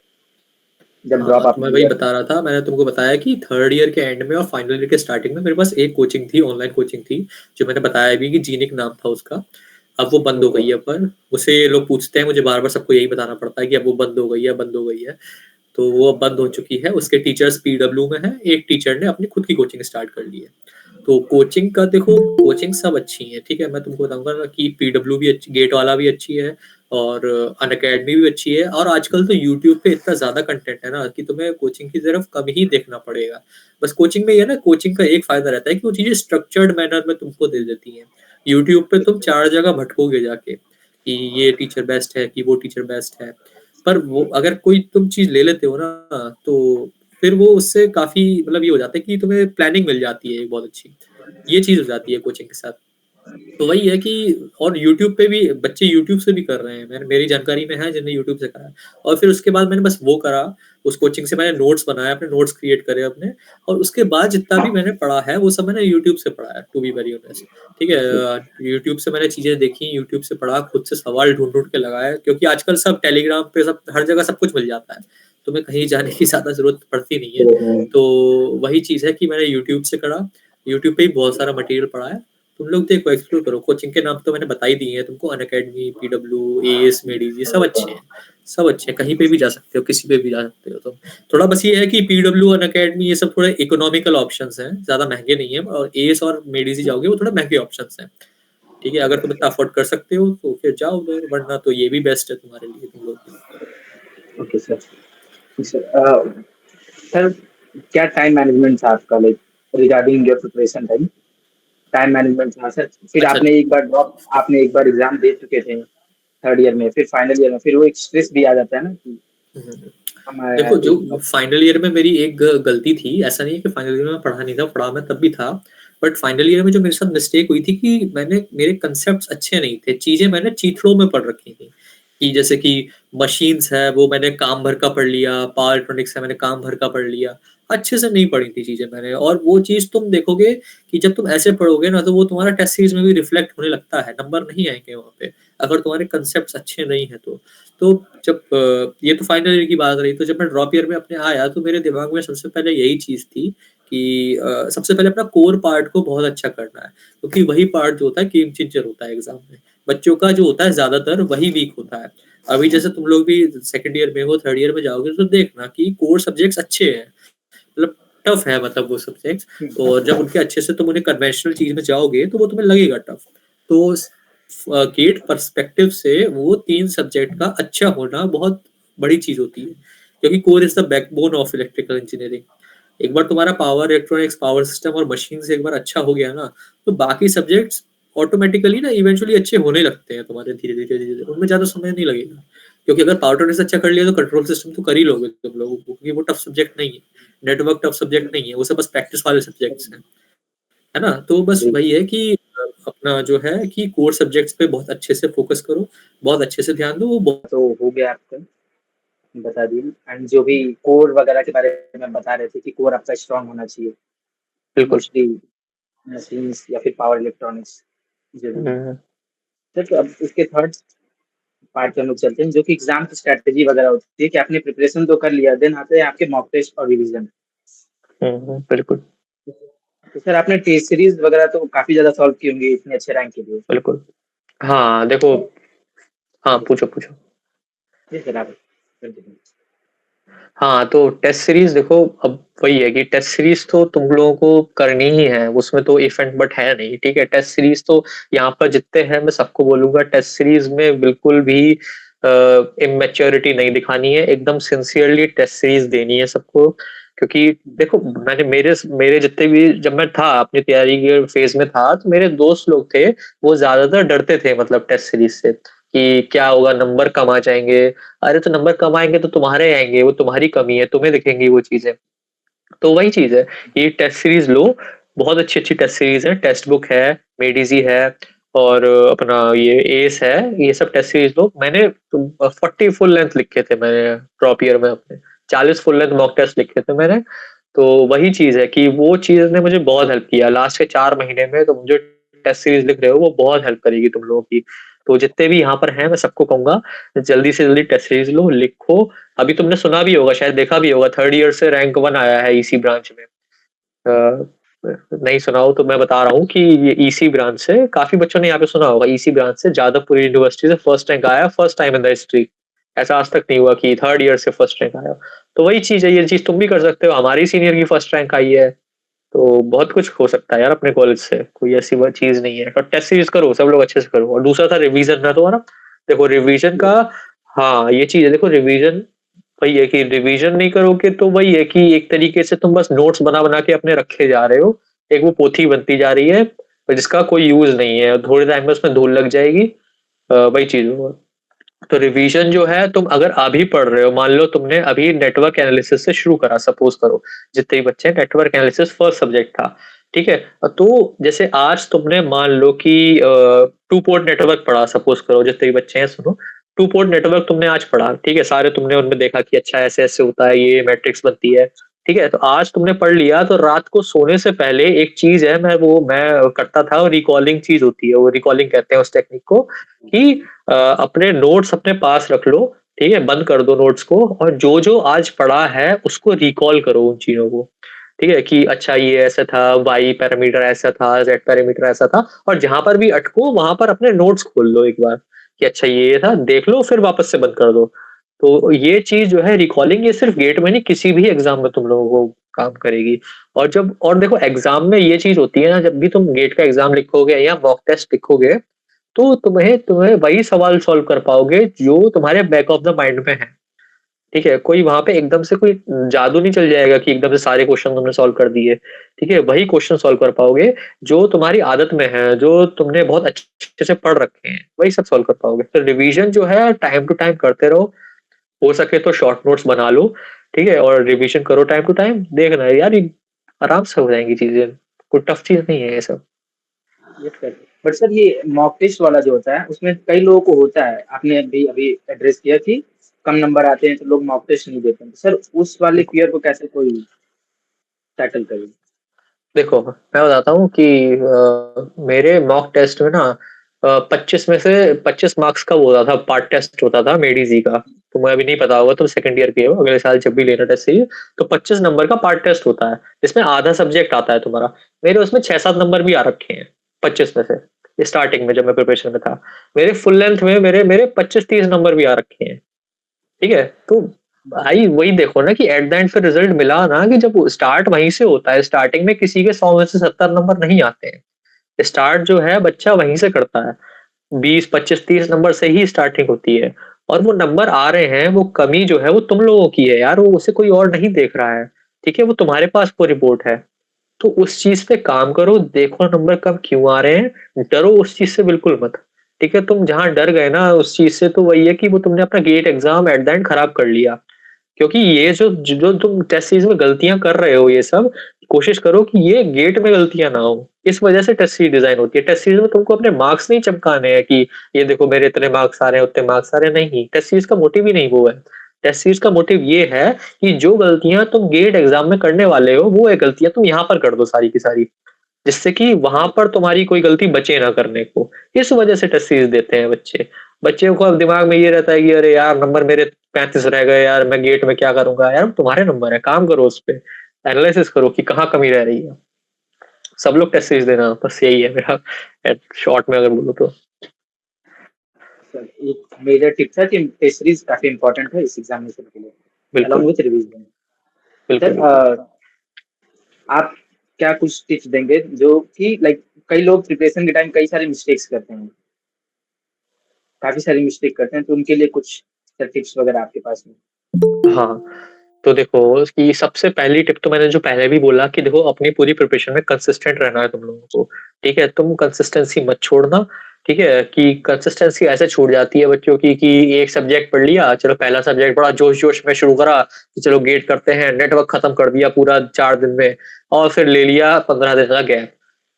जब ड्रॉप हाँ, तो आपने मैं वही लिया था? बता रहा था, मैंने तुमको बताया कि थर्ड ईयर के एंड में और फाइनल ईयर के स्टार्टिंग में मेरे पास एक कोचिंग थी, ऑनलाइन कोचिंग थी, जो मैंने बताया भी कि जीनिक नाम था उसका। अब वो बंद हो ओके। गई है, पर उसे लोग पूछते हैं, मुझे बार बार सबको यही बताना पड़ता है कि अब वो बंद हो गई है, बंद हो गई है। तो वो अब बंद हो चुकी है, उसके टीचर्स PW में है, एक टीचर ने अपनी खुद की कोचिंग स्टार्ट कर ली है। तो कोचिंग का देखो, कोचिंग सब अच्छी है। ठीक है, मैं तुमको बताऊंगा ना कि PW भी अच्छी, गेट वाला भी अच्छी है, और अनअकैडमी भी अच्छी है, और आजकल तो यूट्यूब पे इतना ज्यादा कंटेंट है ना कि तुम्हें कोचिंग की तरफ कम ही देखना पड़ेगा। बस कोचिंग में ये ना, कोचिंग का एक फायदा रहता है कि वो चीजें स्ट्रक्चर्ड मैनर में तुमको दे देती हैं। यूट्यूब पे तुम 4 जगह भटकोगे जाके कि ये टीचर बेस्ट है, कि वो टीचर बेस्ट है। पर वो अगर कोई तुम चीज ले लेते हो ना, तो फिर वो उससे काफी, मतलब ये हो जाता है कि तुम्हें प्लानिंग मिल जाती है एक बहुत अच्छी। ये चीज हो जाती है कोचिंग के साथ। तो वही है कि, और यूट्यूब पे भी बच्चे यूट्यूब से भी कर रहे हैं, मैंने, मेरी जानकारी में है जिन्हें यूट्यूब से करा है। और फिर उसके बाद मैंने बस वो करा, उस कोचिंग से मैंने नोट्स बनाए, अपने नोट्स क्रिएट करे अपने, और उसके बाद जितना भी मैंने पढ़ा है वो सब मैंने यूट्यूब से पढ़ा है, टू बी वेरी ऑनेस्ट। ठीक है, यूट्यूब से मैंने चीजें देखी, यूट्यूब से पढ़ा, खुद से सवाल ढूंढ ढूंढ के लगाया, क्योंकि आजकल सब टेलीग्राम पे, सब हर जगह सब कुछ मिल जाता है, तुम्हें कहीं जाने की ज्यादा जरूरत पड़ती नहीं है। तो वही चीज है कि मैंने यूट्यूब से करा, यूट्यूब पे ही बहुत सारा मटेरियल पढ़ा है। तुम लोग देखो, एक्सप्लोर करो। कोचिंग के नाम तो मैंने बता ही दिए हैं तुमको, अनअकैडमी, PW, AS, मेडीज, ये सब अच्छे हैं, सब अच्छे हैं, कहीं पे भी जा सकते हो, किसी पे भी जा सकते हो तुम। थोड़ा बस ये है कि PW, अनअकैडमी, ये सब थोड़े इकोनॉमिकल ऑप्शंस हैं, ज्यादा महंगे नहीं है, और AS और मेडीज ही जाओगे वो थोड़े महंगे ऑप्शंस हैं। ठीक है, अगर तुम इतना अफोर्ड कर सकते हो तो फिर जाओ उधर, वरना तो ये भी बेस्ट है तुम्हारे लिए, तुम लोग के लिए। Okay sir. सर क्या टाइम मैनेजमेंट था आपका, like regarding your preparation time? Time management था सर? फिर अच्छा। आपने एक बार एग्जाम दे चुके थे थर्ड ईयर में, फिर फाइनल ईयर में, फिर वो एक स्ट्रेस भी आ जाता है ना कि हम्म। हमारा देखो, जो एक फाइनल ईयर में मेरी एक गलती थी, ऐसा नहीं है कि फाइनल ईयर में पढ़ा नहीं था, पढ़ा मैं तब भी था। बट फाइनल ईयर में जो मेरे साथ मिस्टेक हुई थी कि मेरे कंसेप्ट अच्छे नहीं थे, चीजें मैंने चीथड़ों में पढ़ रखी थी। कि जैसे कि मशीन्स है वो मैंने काम भर का पढ़ लिया, पावर इलेक्ट्रॉनिक्स है मैंने काम भर का पढ़ लिया, अच्छे से नहीं पढ़ी थी चीजें मैंने। और वो चीज तुम देखोगे कि जब तुम ऐसे पढ़ोगे ना, तो वो तुम्हारा टेस्ट सीरीज में भी रिफ्लेक्ट होने लगता है, नंबर नहीं आएंगे वहाँ पे अगर तुम्हारे कंसेप्ट अच्छे नहीं है तो जब ये तो फाइनल ईयर की बात रही, तो जब मैं ड्रॉप ईयर में अपने आया तो मेरे दिमाग में सबसे पहले यही चीज थी कि सबसे पहले अपना कोर पार्ट को बहुत अच्छा करना है, क्योंकि वही पार्ट जो होता है गेम चेंजर होता है एग्जाम में। बच्चों का जो होता है ज्यादातर वही वीक होता है। अभी जैसे तुम लोग भी सेकंड ईयर में हो, थर्ड ईयर में जाओगे तो देखना कि कोर सब्जेक्ट्स अच्छे हैं, मतलब टफ है, मतलब वो सब्जेक्ट्स। और जब उनके अच्छे से तुम उन्हें कन्वेंशनल चीज में जाओगे तो वो तुम्हें लगेगा टफ। तो गेट पर्सपेक्टिव से वो 3 सब्जेक्ट का अच्छा होना बहुत बड़ी चीज होती है, क्योंकि core is the backbone of electrical engineering. एक बार तुम्हारा पावर इलेक्ट्रॉनिक्स, पावर सिस्टम और मशीन से एक बार अच्छा हो गया ना, तो बाकी सब्जेक्ट्स ऑटोमेटिकली ना इवेंचुअली अच्छे होने लगते हैं तुम्हारे, धीरे धीरे धीरे धीरे, उनमें ज्यादा समय नहीं लगेगा। क्योंकि अगर पावर इलेक्ट्रॉनिक्स अच्छा कर लिया तो कंट्रोल सिस्टम तो कर ही लोगे तुम लोग, क्योंकि वो टफ सब्जेक्ट नहीं है। नेटवर्क टफ सब्जेक्ट नहीं है, वो सब बस प्रैक्टिस वाले सब्जेक्ट्स हैं, है ना? तो बस वही है कि अपना जो है कि कोर सब्जेक्ट्स पे बहुत अच्छे से फोकस करो, बहुत अच्छे से ध्यान दो, वो तो हो गया आपका, बता दिए। एंड जो भी कोर वगैरह के बारे में बता रहे थे कि कोर आपका स्ट्रांग होना चाहिए, बिल्कुल। मोस्टली मशीन्स या फिर पावर इलेक्ट्रॉनिक्स जो भी। हम्म, तो अब इसके थर्ड पार्ट पे हम लोग चलते हैं, जो कि एग्जाम की स्ट्रेटेजी वगैरह होती है कि आपने प्रिपरेशन तो कर लिया, देन आते हैं आपके मॉक टेस्ट और रिवीजन। बिल्कुल। तो सर आपने टेस्ट सीरीज वगैरह तो काफी ज्यादा सॉल्व की होंगी इतने अच्छे रैंक के लिए। बिल्कुल। हाँ देखो। हाँ, पूछो पूछो। जी सर, आप continue। हाँ, तो टेस्ट सीरीज देखो, अब वही है कि टेस्ट सीरीज तो तुम लोगों को करनी ही है, उसमें तो इफ एंड बट है नहीं, ठीक है। टेस्ट सीरीज तो यहाँ पर जितने हैं मैं सबको बोलूंगा, टेस्ट सीरीज में बिल्कुल भी इमेच्योरिटी नहीं दिखानी है, एकदम सिंसियरली टेस्ट सीरीज देनी है सबको। क्योंकि देखो, मैंने मेरे मेरे जितने भी, जब मैं था अपनी तैयारी के फेज में था, तो मेरे दोस्त लोग थे, वो ज्यादातर डरते थे मतलब टेस्ट सीरीज से कि क्या होगा, नंबर कम आ जाएंगे। अरे तो नंबर कम आएंगे तो तुम्हारे आएंगे, वो तुम्हारी कमी है, तुम्हें दिखेंगी वो चीजें। तो वही चीज है, ये टेस्ट सीरीज लो, बहुत अच्छी अच्छी टेस्ट सीरीज है, टेक्स्ट बुक है, मेडिजी है, और अपना ये एस है, ये सब टेस्ट सीरीज लो। मैंने 40 फुल लेंथ लिखे थे मैंने ड्रॉप ईयर में अपने, 40 फुल लेंथ मॉक टेस्ट लिखे थे मैंने। तो वही चीज है कि वो चीज ने मुझे बहुत हेल्प किया लास्ट के 4 महीने में। तो मुझे टेस्ट सीरीज लिख रहे हो वो बहुत हेल्प करेगी तुम लोगों की। तो जितने भी यहाँ पर हैं मैं सबको कहूंगा, जल्दी से जल्दी टेस्ट सीरीज लो, लिखो। अभी तुमने सुना भी होगा, शायद देखा भी होगा, थर्ड ईयर से रैंक 1 आया है ईसी ब्रांच में। अ, नहीं सुना हो तो मैं बता रहा हूँ कि ये ईसी ब्रांच से, काफी बच्चों ने यहाँ पे सुना होगा, ईसी ब्रांच से जादवपुर यूनिवर्सिटी से फर्स्ट रैंक आया, first time in the history. ऐसा आज तक नहीं हुआ कि थर्ड ईयर से फर्स्ट रैंक आया। तो वही चीज है, ये चीज तुम भी कर सकते हो, हमारी सीनियर की फर्स्ट रैंक आई है। तो बहुत कुछ हो सकता है यार अपने कॉलेज से, कोई ऐसी वो चीज नहीं है। और टेस्ट सीरीज करो, सब लोग अच्छे से करो। और दूसरा था रिवीजन, ना तो है ना, देखो रिवीजन का, हाँ ये चीज है, देखो रिवीजन वही है कि रिवीजन नहीं करोगे तो वही है कि एक तरीके से तुम बस नोट्स बना बना के अपने रखे जा रहे हो, एक वो पोथी बनती जा रही है जिसका कोई यूज नहीं है, थोड़े टाइम में उसमें धूल लग जाएगी। वही चीज होगा। तो रिवीजन जो है, तुम अगर अभी पढ़ रहे हो, मान लो तुमने अभी नेटवर्क एनालिसिस से शुरू करा, सपोज करो, जितने भी बच्चे नेटवर्क एनालिसिस फर्स्ट सब्जेक्ट था, ठीक है। तो जैसे आज तुमने मान लो कि 2 पोर्ट नेटवर्क पढ़ा, सपोज करो, जितने भी बच्चे हैं सुनो, 2 पोर्ट नेटवर्क तुमने आज पढ़ा, ठीक है, सारे तुमने उनमें देखा कि अच्छा ऐसे ऐसे होता है, ये मैट्रिक्स बनती है, ठीक है। तो आज तुमने पढ़ लिया, तो रात को सोने से पहले एक चीज है, मैं करता था, रिकॉलिंग चीज होती है, वो रिकॉलिंग कहते हैं उस टेक्निक को, कि अपने नोट्स अपने पास रख लो, ठीक है, बंद कर दो नोट्स को, और जो जो आज पढ़ा है उसको रिकॉल करो उन चीजों को, ठीक है, कि अच्छा ये ऐसा था, वाई पैरामीटर ऐसा था, जेड पैरामीटर ऐसा था। और जहां पर भी अटको वहां पर अपने नोट्स खोल लो एक बार, कि अच्छा ये था, देख लो, फिर वापस से बंद कर दो। तो ये चीज जो है रिकॉलिंग, ये सिर्फ गेट में नहीं, किसी भी एग्जाम में तुम लोगों को काम करेगी। और देखो एग्जाम में ये चीज होती है ना, जब भी तुम गेट का एग्जाम लिखोगे या मॉक टेस्ट लिखोगे, तो तुम्हें तुम्हें वही सवाल सॉल्व कर पाओगे जो तुम्हारे बैक ऑफ द माइंड में है। ठीक है, कोई वहाँ पे एकदम से कोई जादू नहीं चल जाएगा कि एकदम से सारे क्वेश्चन तुमने सॉल्व कर दिए, ठीक है? वही क्वेश्चन सॉल्व कर पाओगे जो तुम्हारी आदत में है, जो तुमने बहुत अच्छे से पढ़ रखे हैं, वही सब सॉल्व कर पाओगे। तो रिवीजन जो है टाइम टू टाइम करते रहो, हो सके तो शॉर्ट नोट्स बना लो, ठीक है? और रिवीजन करो टाइम टू टाइम, देखना यार ये आराम से हो जाएंगी चीजें, कोई टफ चीज नहीं है ये सब। Yes sir. बट सर ये मॉक टेस्ट वाला जो होता है उसमें कई लोगों को होता है, आपने अभी अभी एड्रेस किया कि कम नंबर आते हैं तो लोग मॉक टेस्ट नहीं देते हैं। सर उस वाले फियर को कैसे कोई टैकल करे? देखो मैं बताता हूँ कि मेरे मॉक टेस्ट में ना 25 में से 25 मार्क्स का वो होता था, पार्ट टेस्ट होता था मेडीजी का। तुम्हें अभी नहीं पता होगा, तुम सेकंड ईयर के हो, अगले साल जब भी लेना टेस्ट चाहिए तो 25 नंबर का पार्ट टेस्ट होता है, इसमें आधा सब्जेक्ट आता है तुम्हारा। मेरे उसमें 6-7 नंबर भी आ रखे हैं 25 में से, स्टार्टिंग में जब मैं प्रिपरेशन में था। मेरे फुल लेंथ में मेरे मेरे 25-30 नंबर भी आ रखे हैं, ठीक है? तो भाई वही देखो ना कि एट द एंड फिर रिजल्ट मिला ना, कि जब स्टार्ट वहीं से होता है, स्टार्टिंग में किसी के 100 में से 70 नंबर नहीं आते हैं। स्टार्ट जो है बच्चा वहीं से करता है, 20-25-30 नंबर से ही स्टार्टिंग होती है। और वो नंबर आ रहे हैं, वो कमी जो है वो तुम लोगों की है यार, वो उसे कोई और नहीं देख रहा है, ठीक है? वो तुम्हारे पास वो रिपोर्ट है। तो उस चीज पे काम करो, देखो नंबर कम क्यों आ रहे हैं, डरो उस चीज से बिल्कुल मत, ठीक है? तुम जहां डर गए ना उस चीज से, तो वही है कि वो तुमने अपना GATE exam at the end खराब कर लिया। क्योंकि ये जो जो तुम टेस्ट सीरीज में गलतियां कर रहे हो, ये सब कोशिश करो कि ये गेट में गलतियां ना हो। इस वजह से टेस्ट सीरीज डिजाइन होती है। टेस्ट सीरीज में तुमको अपने मार्क्स नहीं चमकाने हैं कि ये देखो मेरे इतने मार्क्स आ रहे हैं, उतने मार्क्स आ रहे हैं, नहीं। टेस्ट सीरीज का मोटिव ही नहीं वो है। टेस्ट सीरीज का मोटिव ये है कि जो गलतियां तुम गेट एग्जाम में करने वाले हो, वो गलतियां तुम यहाँ पर कर दो सारी की सारी, जिससे कि वहां पर तुम्हारी कोई गलती बचे ना करने को। इस वजह से टेस्ट सीरीज देते हैं बच्चे। बच्चे को अब दिमाग में ये रहता है कि अरे यार नंबर मेरे 35 रह गए यार, मैं गेट में क्या करूंगा यार? तुम्हारे नंबर है, काम करो उस पे, एनालिसिस करो कि कहाँ कमी रह रही है। सब लोग टेस्ट सीरीज देना, बस यही है मेरा शॉर्ट में अगर बोलो तो। सर एक मेजर टिप था कि टेस्ट सीरीज काफी इंपॉर्टेंट है इस एग्जामिनेशन के लिए, बिल्कुल अलॉन्ग विथ रिवीजन। बिल्कुल सर बिल्कुल। आप क्या कुछ टिप्स देंगे जो कि लाइक कई लोग प्रिपरेशन के टाइम कई सारे मिस्टेक्स करते हैं, काफी सारी मिस्टेक करते हैं, तो उनके लिए कुछ टिप्स वगैरह आपके पास में? हाँ, तो देखो कि सबसे पहली टिप तो मैंने जो पहले भी बोला कि देखो अपनी पूरी प्रिपरेशन में कंसिस्टेंट रहना है तुम लोगों को, ठीक है? तुम कंसिस्टेंसी मत छोड़ना, ठीक है? कि कंसिस्टेंसी ऐसे छूट जाती है बच्चों की कि एक सब्जेक्ट पढ़ लिया, चलो पहला सब्जेक्ट बड़ा जोश जोश में शुरू करा कि चलो गेट करते हैं, नेटवर्क खत्म कर दिया पूरा 4 दिन में, और फिर ले लिया 15 दिन का गैप।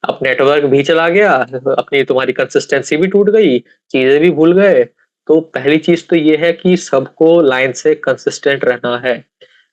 अब नेटवर्क भी चला गया, अपनी तुम्हारी कंसिस्टेंसी भी टूट गई, चीजें भी भूल गए। तो पहली चीज तो ये है कि सबको लाइन से कंसिस्टेंट रहना है।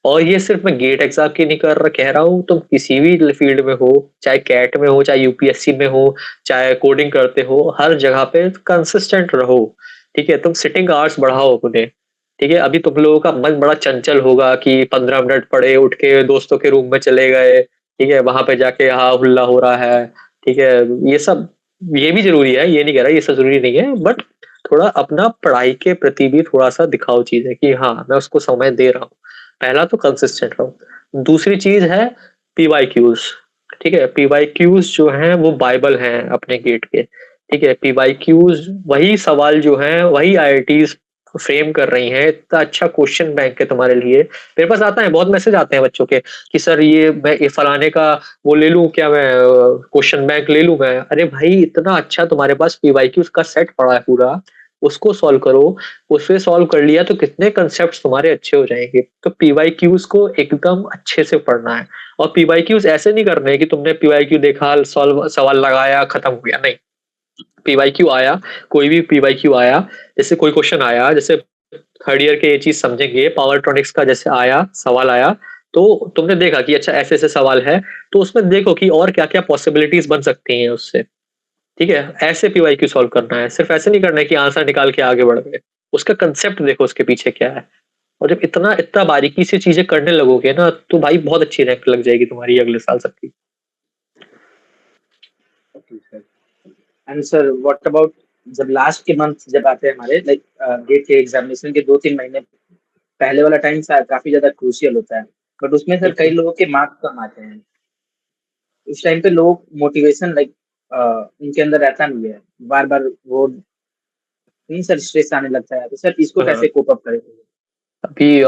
और ये सिर्फ मैं गेट एग्जाम की नहीं कह रहा हूँ, तुम किसी भी फील्ड में हो, चाहे कैट में हो, चाहे यूपीएससी में हो, चाहे कोडिंग करते हो, हर जगह पे कंसिस्टेंट रहो, ठीक है? तुम सिटिंग आवर्स बढ़ाओ अपने, ठीक है? अभी तुम लोगों का मन बड़ा चंचल होगा कि 15 मिनट पढ़े, उठ के दोस्तों के रूम में चले गए, ठीक है? वहां पे जाके हा हुल्ला हो रहा है, ठीक है? ये सब, ये भी जरूरी है, ये नहीं कह रहा ये सब जरूरी नहीं है, बट थोड़ा अपना पढ़ाई के प्रति भी थोड़ा सा दिखाओ चीजें कि हाँ मैं उसको समय दे रहा हूँ। पहला तो कंसिस्टेंट रहो। दूसरी चीज है पीवाईक्यूज, ठीक है? पीवाईक्यूज जो हैं वो बाइबल हैं अपने गेट के, ठीक है? पीवाईक्यूज वही सवाल जो हैं वही आईआईटीज फ्रेम कर रही हैं, इतना अच्छा क्वेश्चन बैंक है तुम्हारे लिए। मेरे पास आता है, बहुत मैसेज आते हैं बच्चों के कि सर ये मैं ये फलाने का वो ले लूं क्या, मैं क्वेश्चन बैंक ले लूं मैं? अरे भाई इतना अच्छा तुम्हारे पास पीवाईक्यूज का सेट पड़ा है पूरा, उसको सॉल्व करो। उससे सॉल्व कर लिया तो कितने कंसेप्ट तुम्हारे अच्छे हो जाएंगे। तो पीवाईक्यूज को एकदम अच्छे से पढ़ना है। और पीवाईक्यूज ऐसे नहीं करने कि तुमने पीवाईक्यू देखा, सॉल्व सवाल लगाया, खत्म हो गया, नहीं। पीवाईक्यू आया, कोई भी पीवाईक्यू आया, जैसे कोई क्वेश्चन आया, जैसे थर्ड ईयर के ये चीज समझेंगे, पावरट्रॉनिक्स का जैसे आया सवाल आया, तो तुमने देखा कि अच्छा ऐसे ऐसे सवाल है, तो उसमें देखो कि और क्या क्या पॉसिबिलिटीज बन सकती हैं उससे, ठीक है? ऐसे पीवाईक्यू सॉल्व करना है, सिर्फ ऐसे नहीं करना है कि आंसर निकाल के आगे बढ़ गए। उसका कंसेप्ट देखो उसके पीछे क्या है। और जब इतना इतना बारीकी से चीजें करने लगोगे ना, तो भाई बहुत अच्छी रैंक लग जाएगी तुम्हारी अगले साल सबकी। Okay sir. And sir what about जब लास्ट के मंथ जब आते हैं हमारे लाइक गेट के एग्जामिनेशन के 2-3 महीने पहले वाला टाइम काफी ज्यादा क्रूशियल होता है, बट उसमें सर कई बिल्कुल लोगों के मार्क्स कम आते हैं। उस टाइम पे लोग मोटिवेशन लाइक उनके अंदर रहता नहीं है, बार बार वो नहीं सर स्ट्रेस आने लगता है, तो सर इसको कैसे हाँ। कोप अप करें? अभी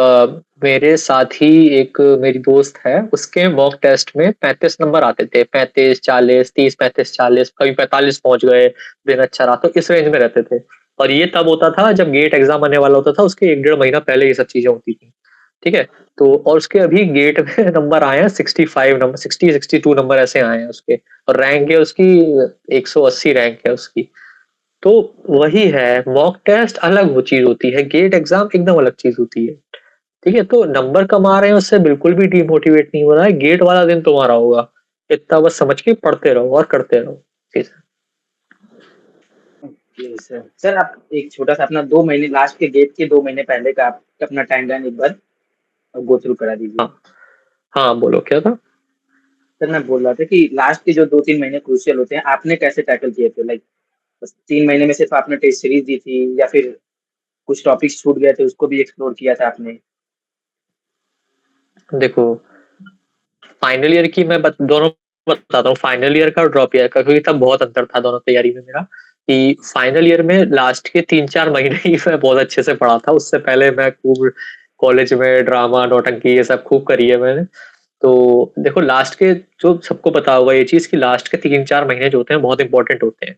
मेरे साथ ही एक मेरी दोस्त है, उसके मॉक टेस्ट में 35 नंबर आते थे, 35, 40, 30, 35, 40, कभी 45 पहुँच गए, दिन अच्छा रहा, तो इस रेंज में रहते थे। और ये तब होता था जब गेट एग्ज़ाम आने वाला होता था, उसके 1 डेढ़ महीना पहले ये सब चीज़ें होती थी, ठीक है? तो और उसके अभी गेट में नंबर आए हैं 65 नंबर, 60, 62 नंबर ऐसे आए हैं उसके, और रैंक है उसकी 180 रैंक है उसकी। तो वही है, मॉक टेस्ट अलग वो चीज़ होती है, गेट एग्ज़ाम एकदम अलग चीज़ होती है। ठीक है, तो नंबर कम आ रहे हैं उससे बिल्कुल भी डिमोटिवेट नहीं हो रहा है, गेट वाला दिन तुम्हारा होगा, इतना बस समझ के पढ़ते रहो और करते रहो। ठीक है। Okay sir. सर आप एक छोटा सा अपना 2 महीने लास्ट के गेट के 2 महीने पहले का आप अपना टाइमलाइन एक बार गो थ्रू करा दीजिए। हाँ, हाँ बोलो क्या था? सर मैं बोल रहा था कि लास्ट के जो 2-3 महीने क्रूशियल होते हैं, आपने कैसे टैकल किए थे? लाइक बस 3 महीने में सिर्फ आपने टेस्ट सीरीज दी थी या फिर कुछ टॉपिक्स छूट गए थे उसको भी एक्सप्लोर किया था आपने? देखो, फाइनल ईयर की मैं दोनों बताता हूँ, फाइनल ईयर का और ड्रॉप ईयर का, क्योंकि तब बहुत अंतर था दोनों तैयारी में मेरा। कि फाइनल ईयर में लास्ट के 3-4 महीने ही मैं बहुत अच्छे से पढ़ा था, उससे पहले मैं खूब कॉलेज में ड्रामा नौटंकी ये सब खूब करी है मैंने। तो देखो लास्ट के, जो सबको पता होगा ये चीज, कि लास्ट के 3-4 महीने जो होते हैं बहुत इंपॉर्टेंट होते हैं,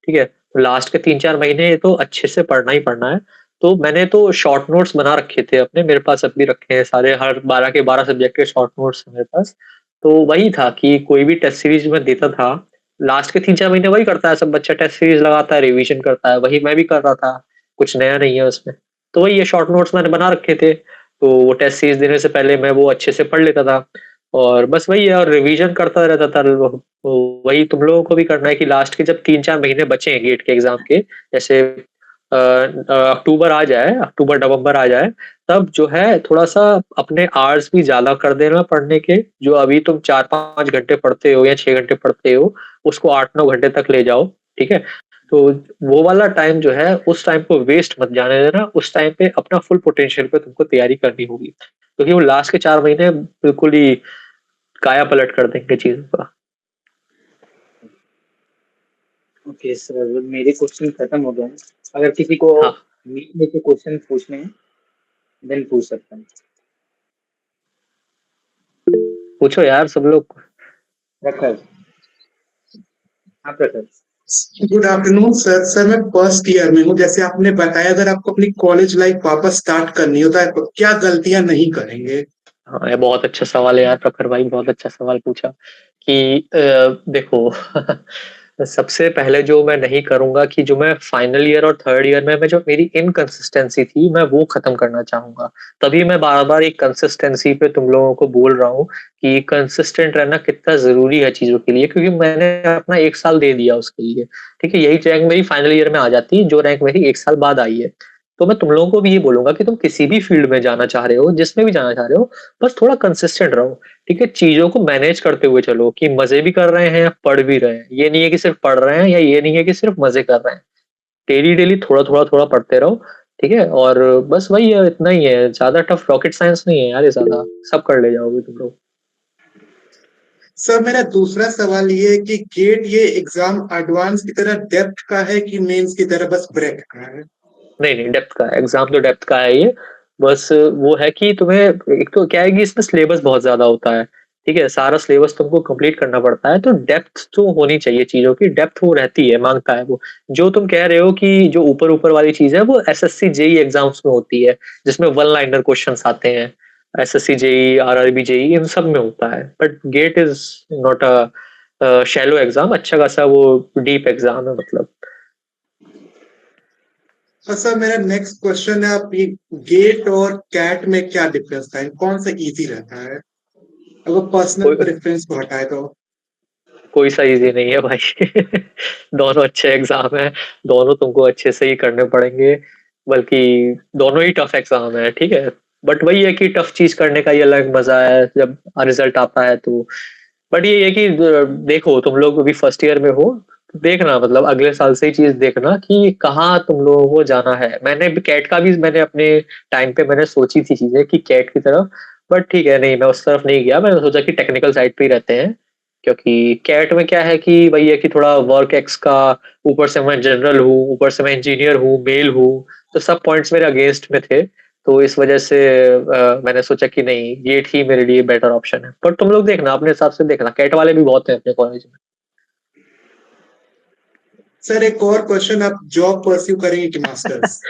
ठीक है? तो लास्ट के 3-4 महीने तो अच्छे से पढ़ना ही पढ़ना है। तो मैंने तो शॉर्ट नोट्स बना रखे थे अपने, मेरे पास अब भी रखे हैं सारे, हर 12 के 12 सब्जेक्ट के शॉर्ट नोट्स हैं मेरे पास। तो वही था कि कोई भी टेस्ट सीरीज में देता था, लास्ट के 3-4 महीने वही करता है सब बच्चा, टेस्ट सीरीज लगाता है, रिवीजन करता है, वही मैं भी कर रहा था, कुछ नया नहीं है उसमें। तो वही ये शॉर्ट नोट्स मैंने बना रखे थे, तो वो टेस्ट सीरीज देने से पहले मैं वो अच्छे से पढ़ लेता था, और बस वही है, और रिवीजन करता रहता था। वही तुम लोगों को भी करना है कि लास्ट के जब 3-4 महीने बचे हैं गेट के एग्जाम के, जैसे अक्टूबर आ जाए, अक्टूबर नवंबर आ जाए, तब जो है थोड़ा सा अपने आवर्स भी ज्यादा कर देना पढ़ने के, जो अभी तुम 4-5 घंटे पढ़ते हो या 6 घंटे पढ़ते हो, उसको 8-9 घंटे तक ले जाओ, ठीक है? तो वो वाला टाइम जो है, उस टाइम को वेस्ट मत जाने देना, उस टाइम पे अपना फुल पोटेंशियल पे तुमको तैयारी करनी होगी, क्योंकि वो लास्ट के 4 महीने बिल्कुल ही काया पलट कर देंगे चीजों का। ओके सर, मेरे क्वेश्चन खत्म हो गए हैं। अगर किसी को हाँ, मीट में से क्वेश्चन पूछने हैं देन पूछ सकता है। पूछो यार सब लोग। प्रखर, हाँ प्रखर। Good afternoon sir. सर मैं फर्स्ट ईयर में हूँ। जैसे आपने बताया, अगर आपको अपनी कॉलेज लाइफ वापस स्टार्ट करनी हो तो आप क्या गलतियां नहीं करेंगे? हाँ, ये बहुत अच्छा सवाल है यार प्रखर भाई, बहुत अच्छा सवाल पूछा। कि देखो सबसे पहले जो मैं नहीं करूंगा, कि जो मैं फाइनल ईयर और थर्ड ईयर में मैं जो मेरी इनकंसिस्टेंसी थी, मैं वो खत्म करना चाहूंगा। तभी मैं बार बार एक कंसिस्टेंसी पे तुम लोगों को बोल रहा हूँ कि कंसिस्टेंट रहना कितना जरूरी है चीजों के लिए, क्योंकि मैंने अपना 1 साल दे दिया उसके लिए। ठीक है, यही रैंक मेरी फाइनल ईयर में आ जाती, जो रैंक मेरी 1 साल बाद आई है। तो मैं तुम लोगों को भी ये बोलूंगा कि तुम किसी भी फील्ड में जाना चाह रहे हो, जिसमें भी जाना चाह रहे हो, बस थोड़ा कंसिस्टेंट रहो। ठीक है, चीजों को मैनेज करते हुए चलो, कि मजे भी कर रहे हैं, पढ़ भी रहे हैं, ये नहीं है कि सिर्फ पढ़ रहे हैं, या ये नहीं है कि सिर्फ मजे कर रहे हैं। डेली डेली थोड़ा थोड़ा थोड़ा पढ़ते रहो। ठीक है, और बस वही है, इतना ही है, ज्यादा टफ रॉकेट साइंस नहीं है यार ये, ज्यादा सब कर ले जाओगे तुम लोग। सर मेरा दूसरा सवाल ये है कि गेट ये एग्जाम एडवांस की तरह डेप्थ का है कि मेंस की तरह बस ब्रेथ का है? नहीं नहीं, डेप्थ का एग्जाम तो डेप्थ का है ये। बस वो है कि तुम्हें, एक तो क्या है कि इसमें सिलेबस बहुत ज्यादा होता है, ठीक है, सारा सिलेबस तुमको कंप्लीट करना पड़ता है, तो डेप्थ तो होनी चाहिए चीजों की, डेप्थ वो रहती है, मांगता है वो। जो तुम कह रहे हो कि जो ऊपर ऊपर वाली चीज है, वो एसएससी जेई एग्जाम्स में होती है, जिसमें वन लाइनर क्वेश्चन आते हैं। एसएससी जेई, आरआरबी जेई, इन सब में होता है, but get is not a shallow exam, अच्छा खासा वो डीप एग्जाम है मतलब। और सर मेरा नेक्स्ट क्वेश्चन है, आप ये गेट और कैट में क्या डिफरेंस था? कौन सा इजी रहता है अगर पर्सनल कोई प्रेफरेंस को हटाए तो? कोई सा इजी नहीं है भाई। दोनों अच्छे एग्जाम है, दोनों तुमको अच्छे से ही करने पड़ेंगे, बल्कि दोनों ही टफ एग्जाम है, ठीक है। बट वही है कि टफ चीज करने का ये अलग मजा है जब रिजल्ट आता है तो। बट ये है कि देखो तुम लोग अभी फर्स्ट ईयर में हो, देखना मतलब अगले साल से ही चीज देखना कि कहाँ तुम लोगों को जाना है। मैंने भी कैट का भी, मैंने अपने टाइम पे मैंने सोची थी चीजें कि कैट की तरफ, बट ठीक है, नहीं मैं उस तरफ नहीं गया, मैंने सोचा कि टेक्निकल साइड पे ही रहते हैं। क्योंकि कैट में क्या है कि वही है कि थोड़ा वर्क एक्स का, ऊपर से मैं जनरल हूँ, ऊपर से मैं इंजीनियर हूँ, मेल हूँ, तो सब पॉइंट्स मेरे अगेंस्ट में थे। तो इस वजह से मैंने सोचा कि नहीं, गेट ही मेरे लिए बेटर ऑप्शन है। पर तुम लोग देखना, अपने हिसाब से देखना, कैट वाले भी बहुत हैं अपने कॉलेज में। सर एक और क्वेश्चन, आप जॉब परस्यू करेंगे कि मास्टर्स?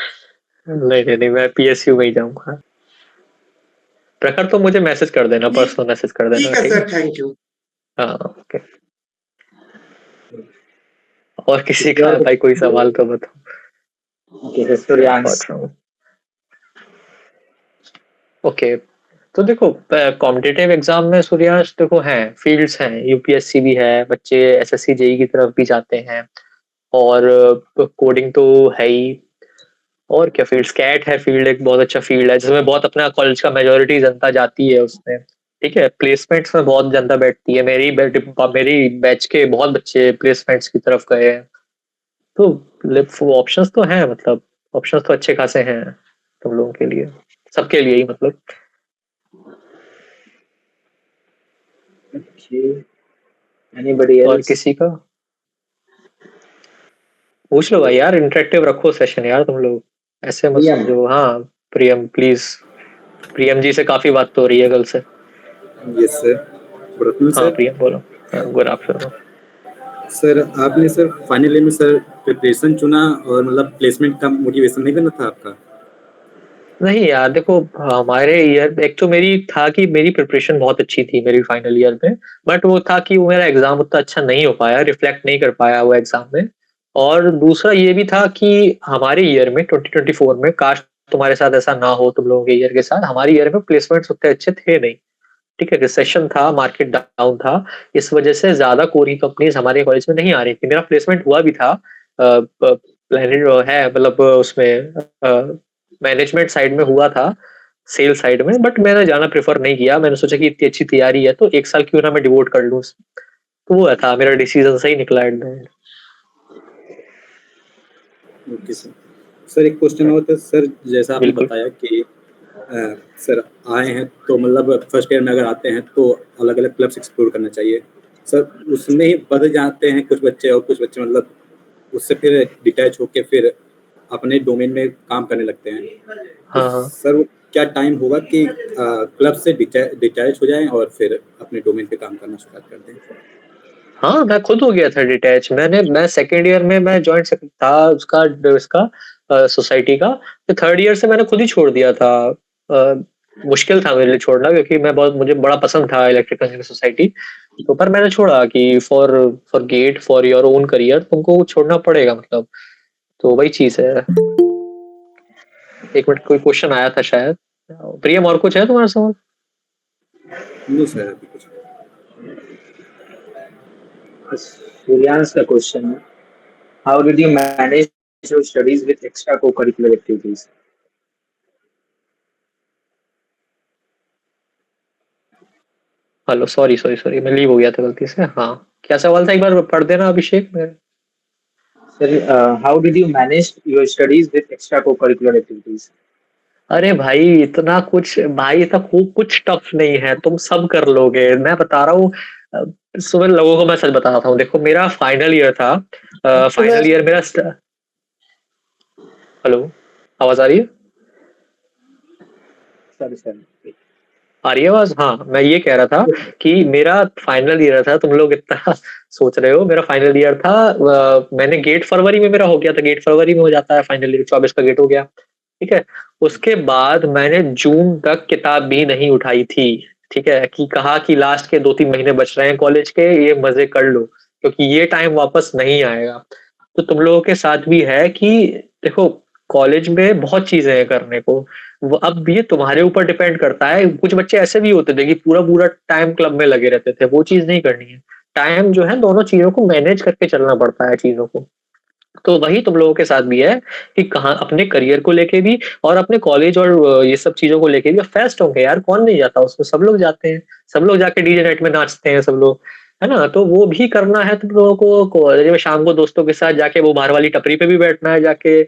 नहीं नहीं नहीं, मैं PSU में ही जाऊंगा। प्रखर तो मुझे मैसेज कर देना, पर्सनल मैसेज कर देना, ठीक है ठीक है? Sir, thank you. हाँ, ओके। और किसी किसी का और भाई कोई सवाल तो बताओ। ओके सूर्यांश। ओके, तो देखो कॉम्पिटिटिव एग्जाम में सूर्यांश देखो हैं, फील्ड्स हैं, UPSC भी है, बच्चे SSC JEE की तरफ भी जाते हैं, और कोडिंग तो है ही। और क्या फील्ड, स्कैट है फील्ड, एक बहुत अच्छा फील्ड है जिसमें बहुत अपना कॉलेज का मेजोरिटी जनता जाती है उसमें, ठीक है? प्लेसमेंट्स में बहुत जनता बैठती है, मेरी बैच के बहुत बच्चे प्लेसमेंट्स की तरफ गए हैं। तो ऑप्शंस तो हैं, मतलब ऑप्शंस तो अच्छे खासे हैं तुम लोगों के लिए, सबके लिए ही मतलब। ओके, एनीबॉडी और एल्स? किसी का पूछ लो भाई यार, इंटरेक्टिव रखो सेशन यार तुम लोग, ऐसे मत प्रियम। समझो। हाँ, प्रियम प्लीज। प्रियम जी से काफी बात तो हो रही है कल से। Yes sir. गुड आफ्टरनून हाँ सर। प्रियम बोलो। Good afternoon. सर आपने सर फाइनल ईयर में सर प्रिपरेशन चुना, और मतलब प्लेसमेंट का मोटिवेशन नहीं करना था आपका? नहीं यार देखो, हमारे ईयर एक तो मेरी था कि मेरी प्रिपरेशन बहुत अच्छी थी मेरी फाइनल ईयर में, बट वो था कि वो मेरा एग्जाम उतना अच्छा नहीं हो पाया, रिफ्लेक्ट नहीं कर पाया वो एग्जाम में। और दूसरा ये भी था कि हमारे ईयर में 2024 में, काश तुम्हारे साथ ऐसा ना हो, तुम लोगों के ईयर के साथ, हमारे ईयर में प्लेसमेंट्स उतने अच्छे थे नहीं, ठीक है? रिसेशन था, मार्केट डाउन था, इस वजह से ज्यादा कोरी कंपनीज हमारे कॉलेज में नहीं आ रही थी। मेरा प्लेसमेंट हुआ भी था, प्लानिंग है मतलब उसमें मैनेजमेंट साइड में हुआ था, सेल साइड में, बट मैंने जाना प्रेफर नहीं किया। मैंने सोचा कि इतनी अच्छी तैयारी है तो एक साल क्यों ना मैं डिवोट कर लूँ उसमें। तो वो था मेरा डिसीजन, सही निकला eight the and. Okay sir. Sir एक क्वेश्चन और था सर, जैसा आपने बिल्कुल। बताया कि सर आए हैं तो मतलब फर्स्ट ईयर में अगर आते हैं तो अलग अलग क्लब्स एक्सप्लोर करना चाहिए। सर उसमें ही बदल जाते हैं कुछ बच्चे, और कुछ बच्चे मतलब उससे फिर डिटैच होके फिर अपने डोमेन में काम करने लगते हैं। तो हाँ हाँ सर वो क्या टाइम होगा कि क्लब से डिटैच हो जाएं और फिर अपने डोमेन पे काम करना स्टार्ट कर दें? हाँ, मैं खुद हो गया था डिटैच। मैं सेकेंड ईयर में मैं ज्वाइंट था उसका सोसाइटी का, तो थर्ड ईयर से मैंने खुद ही छोड़ दिया था। मुश्किल था मेरे लिए छोड़ना, क्योंकि मुझे बड़ा पसंद था इलेक्ट्रिकल इंजीनियरिंग सोसाइटी। तो पर मैंने छोड़ा कि for for get for your own career तुमको छोड़ना पड़ेगा मतलब। तो वही चीज है। एक मिनट, कोई क्वेश्चन आया था शायद। प्रियम और कुछ है तुम्हारा सवाल? नो सर, अभी कुछ सूर्यांश का क्वेश्चन है, how did you manage your studies with extra co-curricular activities? Hello, sorry sorry sorry, मैं लीव हो गया था गलती से। हाँ, क्या सवाल था, एक बार पढ़ देना Abhishek. Sir, how did you manage your studies with extra co-curricular activities? अरे भाई, इतना कुछ भाई, इतना खूब कुछ टफ नहीं है, तुम सब कर लोगे, मैं बता रहा हूँ। सुबह लोगों को मैं सच बताता हूँ, देखो मेरा फाइनल ईयर था। फाइनल ईयर मेरा हेलो, आवाज आ रही है? सर सर आ रही है आवाज? हाँ, मैं ये कह रहा था कि मेरा फाइनल ईयर था, तुम लोग इतना सोच रहे हो, मेरा फाइनल ईयर था। मैंने गेट फरवरी में मेरा हो गया था, गेट फरवरी में हो जाता है फाइनल ईयर, 24 का गेट हो गया, ठीक है? उसके बाद मैंने जून तक किताब भी नहीं उठाई थी, ठीक है? कि कहा कि लास्ट के 2-3 महीने बच रहे हैं कॉलेज के, ये मजे कर लो, क्योंकि ये टाइम वापस नहीं आएगा। तो तुम लोगों के साथ भी है कि देखो, कॉलेज में बहुत चीजें हैं करने को। वो अब ये तुम्हारे ऊपर डिपेंड करता है। कुछ बच्चे ऐसे भी होते थे कि पूरा पूरा टाइम क्लब में लगे रहते थे, वो चीज नहीं करनी है। टाइम जो है, दोनों चीजों को मैनेज करके चलना पड़ता है चीजों को। तो वही तुम लोगों के साथ भी है कि कहाँ अपने करियर को लेके भी, और अपने कॉलेज और ये सब चीजों को लेके भी फेस्ट होंगे यार, कौन नहीं जाता उसमें, सब लोग जाते हैं, सब लोग जाके डीजे नाइट में नाचते हैं सब लोग, है ना? तो वो भी करना है तुम लोगों को, कॉलेज में शाम को दोस्तों के साथ जाके वो बाहर वाली टपरी पे भी बैठना है जाके।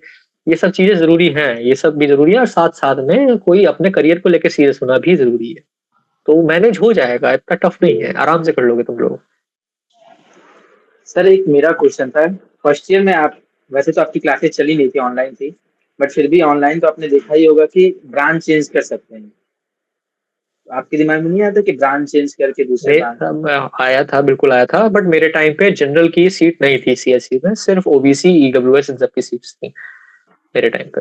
ये सब चीजें जरूरी हैं, ये सब भी जरूरी है, और साथ साथ में कोई अपने करियर को लेके सीरियस होना भी जरूरी है। तो मैनेज हो जाएगा, इतना टफ नहीं है, आराम से कर लोगे तुम लोग। सर, एक मेरा क्वेश्चन था, फर्स्ट ईयर में आप, वैसे तो आपकी क्लासेस चली नहीं थी, ऑनलाइन थी, बट फिर भी ऑनलाइन तो आपने देखा ही होगा कि ब्रांच चेंज कर सकते हैं। तो आपके दिमाग में नहीं आता कि ब्रांच चेंज करके दूसरे ब्रांच? आया था, बिल्कुल आया था, बट मेरे टाइम पे जनरल की सीट नहीं थी सीएससी में, सिर्फ ओबीसी ईडब्ल्यूएस इन सब की सीट्स थी मेरे टाइम पे।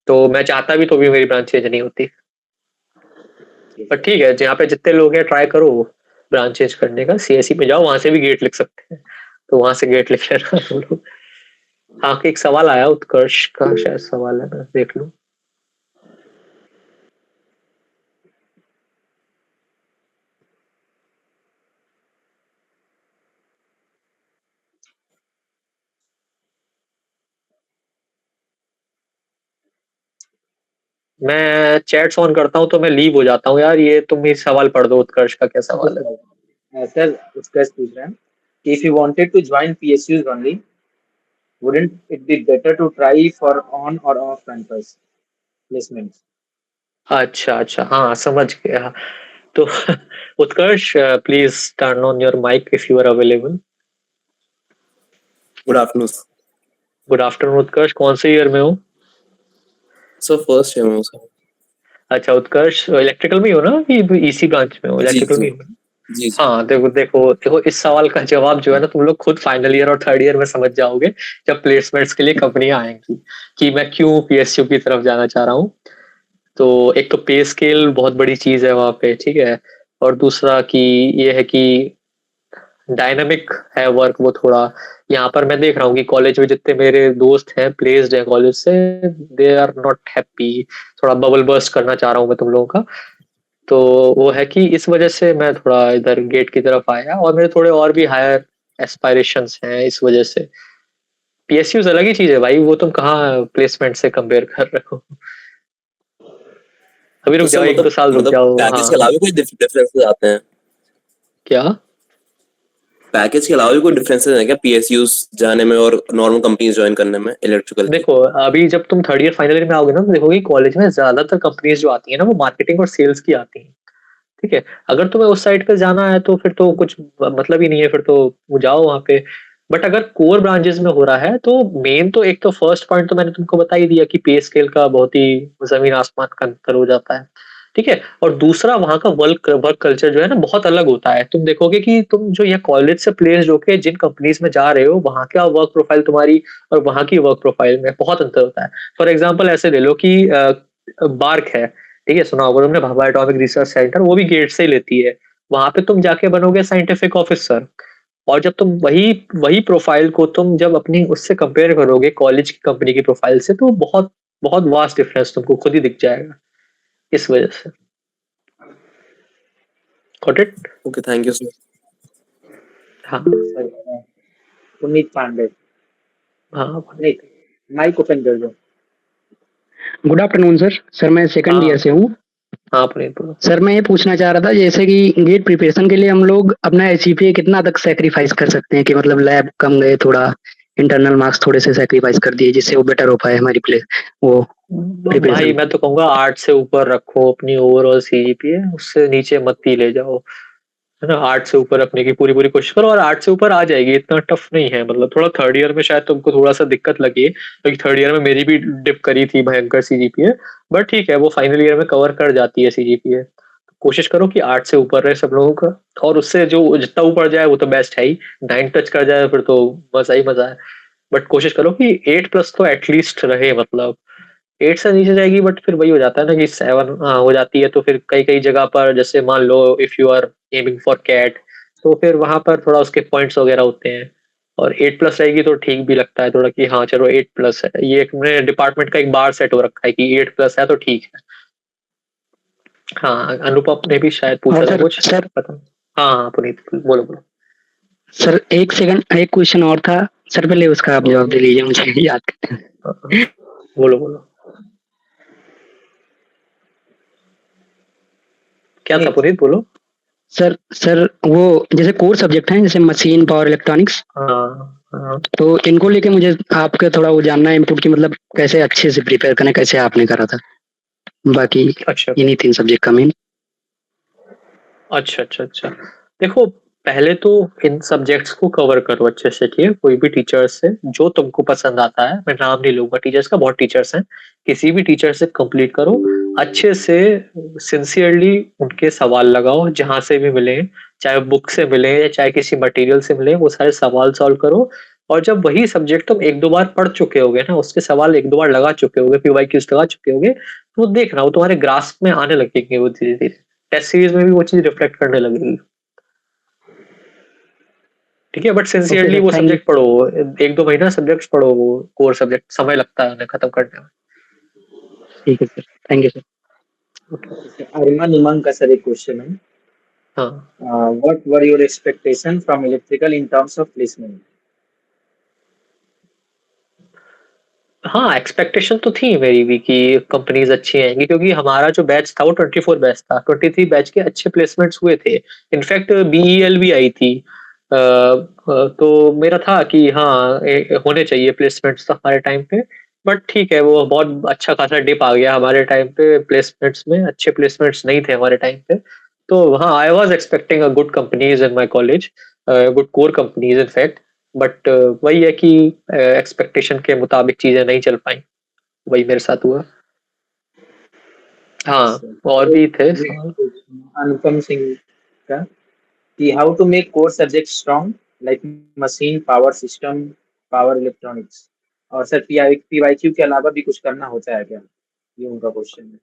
तो मैं चाहता भी तो भी मेरी ब्रांच चेंज नहीं होती। पर ठीक है, जहाँ पे जितने लोग हैं ट्राई करो ब्रांच चेंज करने का, सीएससी पे जाओ, वहां से भी गेट लिख सकते हैं, तो वहां से गेट लिख लेना तुम लोग। हाँ, एक सवाल आया उत्कर्ष का, शायद सवाल है, मैं देख लूं। मैं चैट्स ऑन करता हूँ तो मैं लीव हो जाता हूँ यार। ये तुम ही सवाल पढ़ दो, उत्कर्ष का क्या सवाल है? सर उत्कर्ष पूछ रहे हैं कि if you wanted to join PSUs only, wouldn't it be better to try for on or off campus placements? अच्छा अच्छा, हाँ समझ गया। तो Utkarsh, please turn on your mic if you are available. Good afternoon. Good afternoon Utkarsh, कौन से year में हो? सर फर्स्ट ईयर में हूँ सर। अच्छा उत्कर्ष, इलेक्ट्रिकल में ही हो ना, कि ईसी ब्रांच में हो? इलेक्ट्रिकल में ही हो? जी हाँ, देखो देखो देखो, इस सवाल का जवाब जो है ना, तुम लोग खुद फाइनल ईयर और थर्ड ईयर में समझ जाओगे जब प्लेसमेंट्स के लिए कंपनियां आएंगी कि मैं क्यों पीएसयू की तरफ जाना चाह रहा हूँ। तो एक तो पे स्केल बहुत बड़ी चीज है वहां पे, ठीक है, और दूसरा कि ये है कि डायनामिक है वर्क वो थोड़ा। यहाँ पर मैं देख रहा हूँ कि कॉलेज में जितने मेरे दोस्त हैं प्लेस्ड हैं कॉलेज से, दे आर नॉट हैप्पी। थोड़ा बबल बर्स्ट करना चाह रहा हूँ मैं तुम लोगों का। तो वो है कि इस वजह से मैं थोड़ा इधर गेट की तरफ आया, और मेरे थोड़े और भी हायर एस्पायरेशंस हैं इस वजह से। पीएसयू अलग ही चीज है भाई, वो तुम कहाँ प्लेसमेंट से कंपेयर कर रहे हो। अभी तो रुक सर जाओ, एक दो साल रुक मतलब जाओ। पैकेज हाँ के अलावा भी कोई डिफरेंसेस आते हैं? क्या? पैकेज के अलावा भी कोई डिफरेंसेस हैं क्या पीएसयूज जाने में और नॉर्मल कंपनीज ज्वाइन करने में इलेक्ट्रिकल की? देखो, अभी जब तुम थर्ड ईयर फाइनल ईयर में आओगे ना, तो देखोगे कॉलेज में ज्यादातर कंपनीज जो आती है ना, वो मार्केटिंग और सेल्स की आती हैं। ठीक है, अगर तुम्हें उस साइड पे जाना है तो फिर तो कुछ मतलब ही नहीं है, फिर तो वो जाओ वहां पे। बट अगर कोर ब्रांचेस में हो रहा है तो मेन तो एक तो फर्स्ट पॉइंट तो मैंने तुमको बता ही दिया कि पे स्केल का बहुत ही जमीन आसमान का अंतर हो जाता है। ठीक है, और दूसरा वहां का वर्क वर्क कल्चर जो है ना बहुत अलग होता है। तुम देखोगे कि तुम जो ये कॉलेज से प्लेस्ड होके जिन कंपनीज में जा रहे हो, वहां का वर्क प्रोफाइल तुम्हारी और वहां की वर्क प्रोफाइल में बहुत अंतर होता है। फॉर एग्जाम्पल ऐसे ले लो कि बार्क है, ठीक है, सुना होगा तुमने, भाभा एटॉमिक रिसर्च सेंटर, वो भी गेट से ही लेती है। वहां पे तुम जाके बनोगे साइंटिफिक ऑफिसर, और जब तुम वही वही प्रोफाइल को तुम जब अपनी उससे कंपेयर करोगे कॉलेज की कंपनी की प्रोफाइल से, तो बहुत बहुत वास्ट डिफरेंस तुमको खुद ही दिख जाएगा इस वजह से। Got it? Okay, thank you sir. हाँ सर पुनीत पांडे, हाँ पुनीत माइक ओपन कर दो। Good afternoon sir. सर मैं सेकंड हाँ। ईयर से हूँ। हाँ पुनीत बोलो। सर मैं ये पूछना चाह रहा था, जैसे कि गेट प्रिपरेशन के लिए हम लोग अपना एचजीपीए कितना तक सेक्रीफाइस कर सकते हैं, कि मतलब लैब कम गए, थोड़ा इंटरनल मार्क्स थोड़े से सेक्रीफाइस कर दिए, जिससे वो बेटर हो पाए हमारी प्लेस वो भाई प्रिपरेशन। मैं तो कहूंगा 8 से ऊपर रखो अपनी ओवरऑल सीजीपीए, उससे नीचे मत ही ले जाओ, है ना। 8 से ऊपर रखने की पूरी पूरी कोशिश करो, और 8 से ऊपर आ जाएगी, इतना टफ नहीं है। मतलब थोड़ा थर्ड ईयर में शायद तुमको थोड़ा सा दिक्कत लगी, क्योंकि थर्ड ईयर में मेरी भी डिप करी थी भयंकर सीजीपीए, बट ठीक है, वो फाइनल ईयर में कवर कर जाती है सीजीपीए। कोशिश करो कि 8 से ऊपर रहे सब लोगों का, और उससे जो जितना ऊपर जाए वो तो बेस्ट है ही, 9 टच कर जाए फिर तो मजा ही मजा है। बट कोशिश करो कि 8+ तो एटलीस्ट रहे, मतलब 8 से नीचे जाएगी बट फिर वही हो जाता है ना कि 7 हो जाती है, तो फिर कई कई जगह पर जैसे मान लो if you are aiming for CAT, तो फिर वहां पर थोड़ा उसके पॉइंट्स वगैरह होते हैं। और 8+ रहेगी तो ठीक भी लगता है थोड़ा कि हाँ चलो 8+ है, ये एक मेरे डिपार्टमेंट का एक बार सेट हो रखा है कि 8+ है तो ठीक है। हाँ, अनुपम ने भी शायद पूछा था कुछ, सर पता नहीं। हाँ हाँ पुनीत बोलो बोलो। सर एक सेकंड, एक क्वेश्चन और था सर, पहले उसका आप जवाब दे लीजिए, मुझे याद करते हैं। बोलो बोलो, क्या था पुनीत, बोलो। सर वो जैसे कोर सब्जेक्ट हैं, जैसे मशीन, पावर, इलेक्ट्रॉनिक्स, हाँ हाँ तो इनको लेके मुझे आपका थोड़ा वो जानना है इनपुट की, मतलब कैसे अच्छे से प्रिपेयर करना, कैसे आपने करा था। बाकी अच्छा इन्हीं 3 सब्जेक्ट का मेन। अच्छा अच्छा अच्छा। देखो पहले तो इन सब्जेक्ट्स को कवर करो अच्छे से, ठीक है, कोई भी टीचर्स से जो तुमको पसंद आता है, मैं नाम नहीं लूंगा टीचर्स का, बहुत टीचर्स हैं, किसी भी टीचर से कंप्लीट करो अच्छे से, सिंसियरली उनके सवाल लगाओ जहां से भी मिले, चाहे बुक से मिले या चाहे किसी मटेरियल से मिले, वो सारे सवाल सॉल्व करो। और जब वही सब्जेक्ट तुम एक दो बार पढ़ चुके होगे ना, उसके सवाल एक दो बार लगा चुके होगे, PYQs लगा चुके होगे, तो देखना वो तुम्हारे ग्रास्प में आने लगेंगे, वो धीरे धीरे टेस्ट सीरीज में भी वो चीज रिफ्लेक्ट करने लगेगी। ठीक है, बट सिंसियरली sir, वो thank सब्जेक्ट पढ़ो, 1-2 महीना सब्जेक्ट्स पढ़ो, वो कोर सब्जेक्ट समय लगता है उन्हें खत्म करने में। ठीक है सर, थैंक यू सर। अरिमान उमंग का सर एक क्वेश्चन है, हाँ what were your expectation from electrical in terms of placement? हाँ, एक्सपेक्टेशन तो थी मेरी भी कि कंपनीज अच्छी आएंगी, क्योंकि हमारा जो बैच था वो 24 बैच था, 23 बैच के अच्छे प्लेसमेंट्स हुए थे, इनफैक्ट BEL भी आई थी। तो मेरा था कि हाँ होने चाहिए प्लेसमेंट्स हमारे टाइम पे, बट ठीक है, वो बहुत अच्छा खासा डिप आ गया हमारे टाइम पे प्लेसमेंट्स में, अच्छे प्लेसमेंट्स नहीं थे हमारे टाइम पे। तो हाँ, I was expecting a good companies in my college, good core companies in fact, but वही है कि एक्सपेक्टेशन के मुताबिक चीजें नहीं चल पाई, वही मेरे साथ हुआ। हाँ, और भी थे सवाल। अनुपम सिंह का कि how to make core subject strong like machine power system power electronics, और सर PYQ के अलावा भी कुछ करना होता है क्या, ये उनका क्वेश्चन है।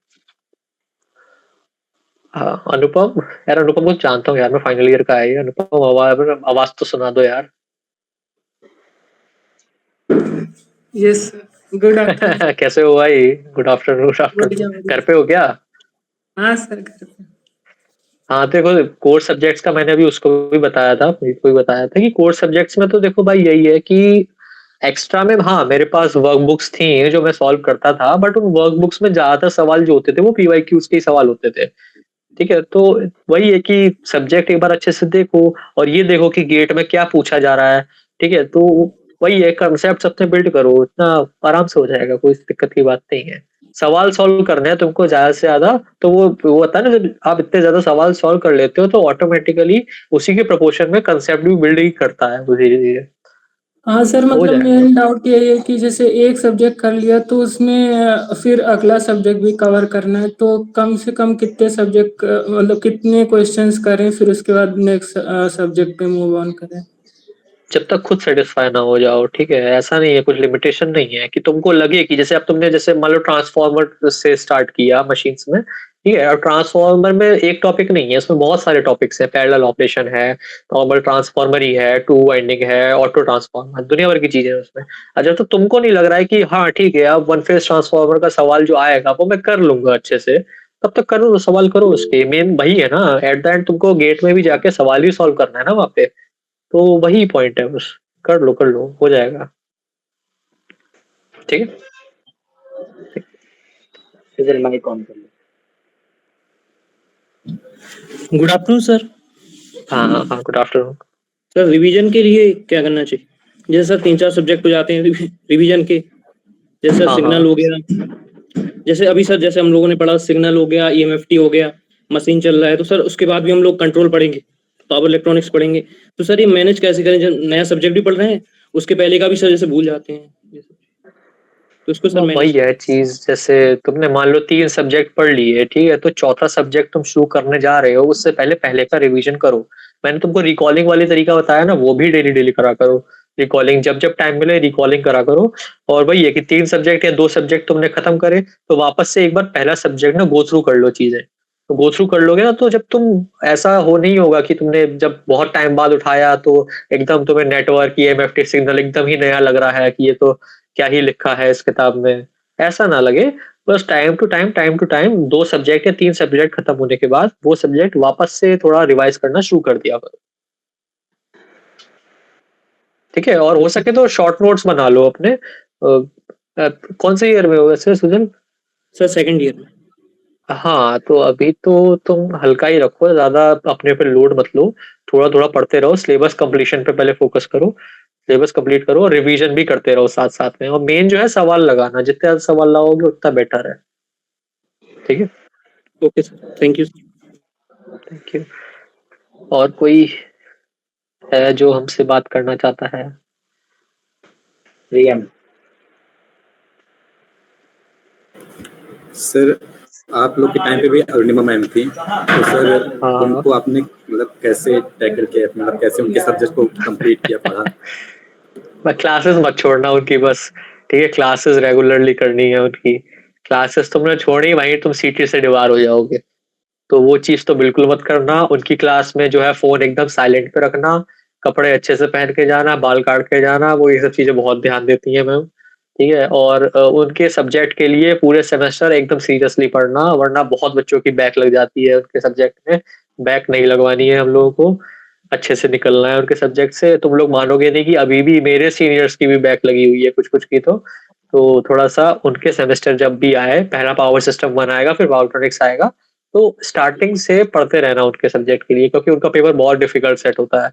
हाँ, अनुपम, यार अनुपम को जानता हूँ यार, मैं फाइनल ईयर का है ये। अनुपम, आवाज तो सुना दो यार। Yes good afternoon. कैसे हो भाई? गुड आफ्टरनून, गुड बढ़िया आफ्टरनून। घर बढ़िया। पे हो क्या? हाँ सर घर पे। हाँ, देखो कोर सब्जेक्ट्स का मैंने अभी उसको भी बताया था, पुनीत को भी बताया था कि कोर सब्जेक्ट्स में तो देखो भाई यही है कि एक्स्ट्रा में, हाँ मेरे पास वर्कबुक्स थी जो मैं सॉल्व करता था, बट उन वर्कबुक्स में ज्यादातर सवाल जो होते थे वो PYQs के ही सवाल होते थे। ठीक है, तो वही है कि सब्जेक्ट एक बार अच्छे से देखो और ये देखो कि गेट में क्या पूछा जा रहा है। ठीक है, तो वही है, कंसेप्ट अपने बिल्ड करो, इतना आराम से हो जाएगा, कोई दिक्कत की बात नहीं है। सवाल सॉल्व करने हैं तुमको ज्यादा से ज्यादा, तो वो होता है ना, जब आप इतने ज्यादा सवाल सॉल्व कर लेते हो तो ऑटोमेटिकली उसी के प्रोपोर्शन में कंसेप्ट भी बिल्ड ही करता है वो धीरे धीरे, हाँ सर हो मतलब जाएगा। मेन डाउट ये है कि जैसे एक सब्जेक्ट कर लिया तो उसमें फिर अगला सब्जेक्ट भी कवर करना है, तो कम से कम कितने सब्जेक्ट मतलब कितने क्वेश्चंस करें फिर उसके बाद नेक्स्ट सब्जेक्ट पे मूव ऑन करें। जब तक खुद सेटिस्फाई ना हो जाओ, ठीक है, ऐसा नहीं है, कुछ लिमिटेशन नहीं है कि तुमको लगे कि जैसे अब तुमने जैसे मान लो ट्रांसफॉर्मर से स्टार्ट किया मशीन्स में, ठीक है, और ट्रांसफॉर्मर में एक टॉपिक नहीं है, इसमें बहुत सारे टॉपिक्स हैं, पैरेलल ऑपरेशन है, नॉर्मल ट्रांसफॉर्मर ही है, टू वाइंडिंग है, ऑटो ट्रांसफॉर्मर, दुनिया भर की चीजें हैं उसमें। अच्छा, तो तुमको नहीं लग रहा है कि हाँ ठीक है, अब वन फेज ट्रांसफॉर्मर का सवाल जो आएगा वो मैं कर लूंगा अच्छे से, तब तक करो, सवाल करो, उसके मेन वही है ना, एट द एंड तुमको गेट में भी जाके सवाल ही सॉल्व करना है ना वहाँ पे, तो वही पॉइंट है बस, कर लो हो जाएगा। ठीक है, इधर माइक ऑन कर लो। Good afternoon sir. हाँ हाँ हाँ, गुड आफ्टरनून। सर रिवीजन के लिए क्या करना चाहिए? जैसे सर 3-4 सब्जेक्ट हो जाते हैं रिवीजन के, जैसे हाँ सिग्नल हाँ हो गया, जैसे अभी सर जैसे हम लोगों ने पढ़ा सिग्नल हो गया, EMFT हो गया, मशीन चल रहा है, तो सर उसके बाद भी हम लोग कंट्रोल पढ़ेंगे, पावर इलेक्ट्रॉनिक्स पढ़ेंगे, तो सर ये मैनेज कैसे करें जब नया सब्जेक्ट भी पढ़ रहे हैं, उसके पहले का भी सर जैसे भूल जाते हैं, तो इसको सर वो वही मैनेज। है चीज, जैसे तुमने मान लो 3 सब्जेक्ट पढ़ लिए, ठीक है, तो चौथा सब्जेक्ट तुम शुरू करने जा रहे हो, उससे पहले पहले का रिवीजन करो। मैंने तुमको रिकॉलिंग वाली तरीका बताया ना, वो भी डेली डेली करा करो, रिकॉलिंग जब जब टाइम मिले रिकॉलिंग करा करो। और वही है कि 3 सब्जेक्ट या 2 सब्जेक्ट तुमने खत्म करे, तो वापस से एक बार पहला सब्जेक्ट ना गो थ्रू कर लो चीजें, तो गो थ्रू कर लोगे ना, तो जब तुम, ऐसा हो नहीं होगा कि तुमने जब बहुत टाइम बाद उठाया तो एकदम तुम्हें नेटवर्क EMFT सिग्नल एकदम ही नया लग रहा है कि ये तो क्या ही लिखा है इस किताब में, ऐसा ना लगे। बस टाइम टू टाइम 2 सब्जेक्ट या 3 सब्जेक्ट खत्म होने के बाद वो सब्जेक्ट वापस से थोड़ा रिवाइज करना शुरू कर दिया करो। ठीक है, और हो सके तो शॉर्ट नोट्स बना लो अपने। कौन से ईयर में हो वैसे सुजन? सर सेकंड ईयर में। हाँ, तो अभी तो तुम हल्का ही रखो, ज्यादा अपने पे लोड मत लो, थोड़ा थोड़ा पढ़ते रहो, सिलेबस कंप्लीशन पे पहले फोकस करो, सिलेबस कंप्लीट करो और रिवीजन भी करते रहो साथ साथ में, और मेन जो है सवाल लगाना, जितने ज्यादा सवाल लगाओगे उतना बेटर है। ठीक है, okay sir, thank you. Thank you. और कोई है जो हमसे बात करना चाहता है? प्रियम। सर आप लोग के टाइम पे भी अरुणिमा मैम थी, तो सर हाँ। उनको आपने मतलब कैसे टैकल किया, मतलब कैसे उनके सब्जेक्ट को कंप्लीट किया, पढ़ा? क्लासेस मत छोड़ना उनकी बस, ठीक है? क्लासेस रेगुलरली करनी है उनकी। क्लासेस तुमने छोड़ी वहीं तुम सीटी से दीवार हो जाओगे, तो वो चीज तो बिल्कुल मत करना। उनकी क्लास में जो है फोन एकदम साइलेंट पे रखना, कपड़े अच्छे से पहन के जाना, बाल काट के जाना, वो ये सब चीजें बहुत ध्यान देती है मैम, ठीक है? और उनके सब्जेक्ट के लिए पूरे सेमेस्टर एकदम सीरियसली पढ़ना, वरना बहुत बच्चों की बैक लग जाती है उनके सब्जेक्ट में। बैक नहीं लगवानी है हम लोगों को, अच्छे से निकलना है उनके सब्जेक्ट से। तुम लोग मानोगे नहीं कि अभी भी मेरे सीनियर्स की भी बैक लगी हुई है कुछ कुछ की। तो थोड़ा सा उनके सेमेस्टर जब भी आए, पहला पावर सिस्टम 1 आएगा, फिर पावरट्रॉनिक्स आएगा, तो स्टार्टिंग से पढ़ते रहना उनके सब्जेक्ट के लिए, क्योंकि उनका पेपर बहुत डिफिकल्ट सेट होता है।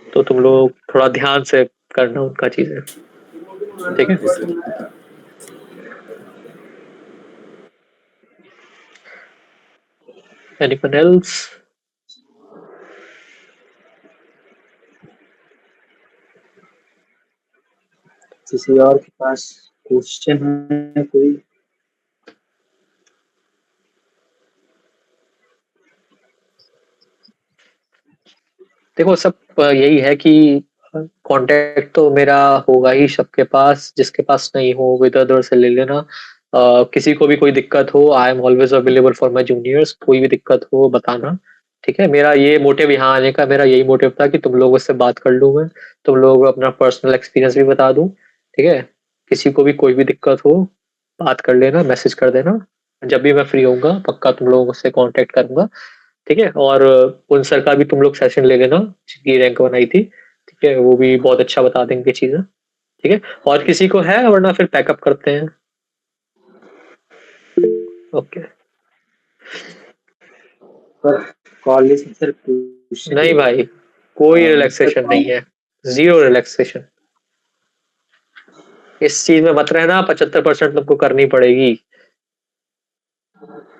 तो तुम लोग थोड़ा ध्यान से करना उनका चीजें, ठीक है? जी सर। Anyone else? किसी और के पास क्वेश्चन है कोई? देखो सब यही है कि कांटेक्ट तो मेरा होगा ही सबके पास, जिसके पास नहीं हो विद अदर से ले लेना। किसी को भी कोई दिक्कत हो, I am always available for my juniors, कोई भी दिक्कत हो बताना, ठीक है? मेरा ये मोटिव यहाँ आने का, मेरा यही मोटिव था कि तुम लोगों से बात कर लूँ मैं, तुम लोग अपना पर्सनल एक्सपीरियंस भी बता दूं, ठीक है? किसी को भी कोई भी दिक्कत हो बात कर लेना, मैसेज कर देना, जब भी मैं फ्री होऊंगा पक्का तुम लोगों से कांटेक्ट करूंगा, ठीक है? और उन सर का भी तुम लोग सेशन ले लेना जिनकी रैंक बनाई थी, ठीक है? वो भी बहुत अच्छा बता देंगे चीजें, ठीक है? और किसी को है, वरना फिर पैकअप करते हैं। ओके। पर कॉलेज में सर कुछ नहीं भाई, कोई सर रिलैक्सेशन नहीं है, जीरो रिलैक्सेशन। इस चीज में मत रहना, 75% तुमको करनी पड़ेगी।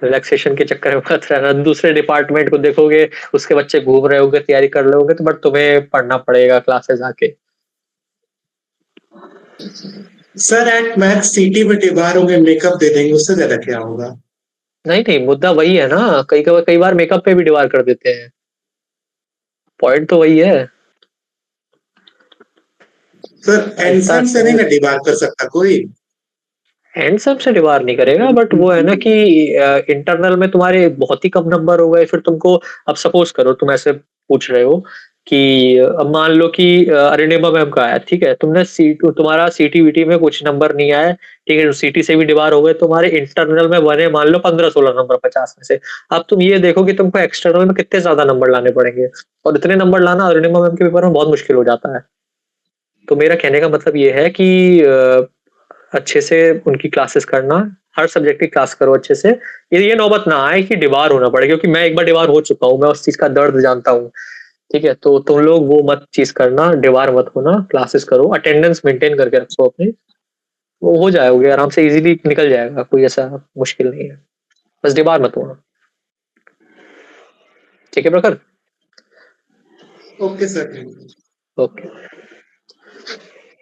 रिलैक्सेशन के चक्कर में मत रहना। दूसरे डिपार्टमेंट को देखोगे, उसके बच्चे घूम रहे होंगे, तैयारी कर रहे होंगे, तो बट तुम्हें पढ़ना पड़ेगा क्लासेस आके। सर एट मैक्स सीटी में दीवार होंगे, मेकअप दे देंगे, उससे ज्यादा क्या होगा? नहीं नहीं, मुद्दा वही है ना, कई बार मेकअप पे भी डिवार कर देते हैं, पॉइंट तो वही है। सर इतना एनसेम से नहीं ना डिबार कर सकता कोई? हैंडसम से डिवार नहीं करेगा, बट वो है ना कि इंटरनल में तुम्हारे बहुत ही कम नंबर हो गए, फिर तुमको, अब सपोज करो तुम ऐसे पूछ रहे हो कि अब मान लो कि अरिनिमा मैम का आया, ठीक है? तुमने तुम्हारा सीटी वीटी में कुछ नंबर नहीं आया, ठीक है? सीटी से भी डिवार हो गए, तुम्हारे इंटरनल में बने मान लो 15-16 नंबर 50 में से। अब तुम ये देखो कि तुमको एक्सटर्नल में कितने ज्यादा नंबर लाने पड़ेंगे, और इतने नंबर लाना अरिनिमा मैम के पेपर में बहुत मुश्किल हो जाता है। तो मेरा कहने का मतलब ये है कि अच्छे से उनकी क्लासेस करना, हर सब्जेक्ट की क्लास करो अच्छे से। ये नौबत ना आए कि डिबार होना पड़े, क्योंकि मैं एक बार डिबार हो चुका हूँ, मैं उस चीज का दर्द जानता हूँ, ठीक है? तो तुम लोग वो मत चीज करना, डिबार मत होना, क्लासेस करो, अटेंडेंस मेंटेन करके रखो अपनी, वो हो जाओगे आराम से, इजीली निकल जाएगा, कोई ऐसा मुश्किल नहीं है। बस डिबार मत होना, ठीक है प्रखर? Okay sir. ओके।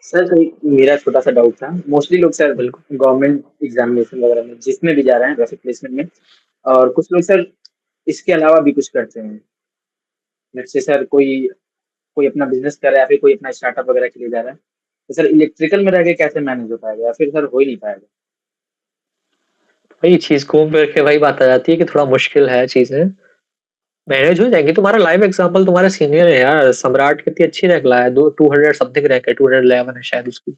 सर कोई मेरा छोटा सा डाउट था। मोस्टली लोग सर बिल्कुल। गवर्नमेंट एग्जामिनेशन वगैरह में जिसमें भी जा रहे हैं वैसे प्लेसमेंट में, और कुछ लोग सर इसके अलावा भी कुछ करते हैं। जैसे सर कोई कोई अपना बिजनेस कर रहा है, या फिर कोई अपना स्टार्टअप वगैरह के लिए जा रहा है, तो सर इलेक्ट्रिकल में रह के कैसे मैनेज हो पाएगा, या फिर सर हो ही नहीं पाएगा? वही चीज घूम फिर के वही बात आ जाती है कि थोड़ा मुश्किल है चीजें, मैनेज हो जाएंगी। तुम्हारा लाइव एग्जांपल, तुम्हारा सीनियर है यार सम्राट, कितनी अच्छी रैंक लाया, 200 समथिंग रैंक है, 211 है शायद उसकी,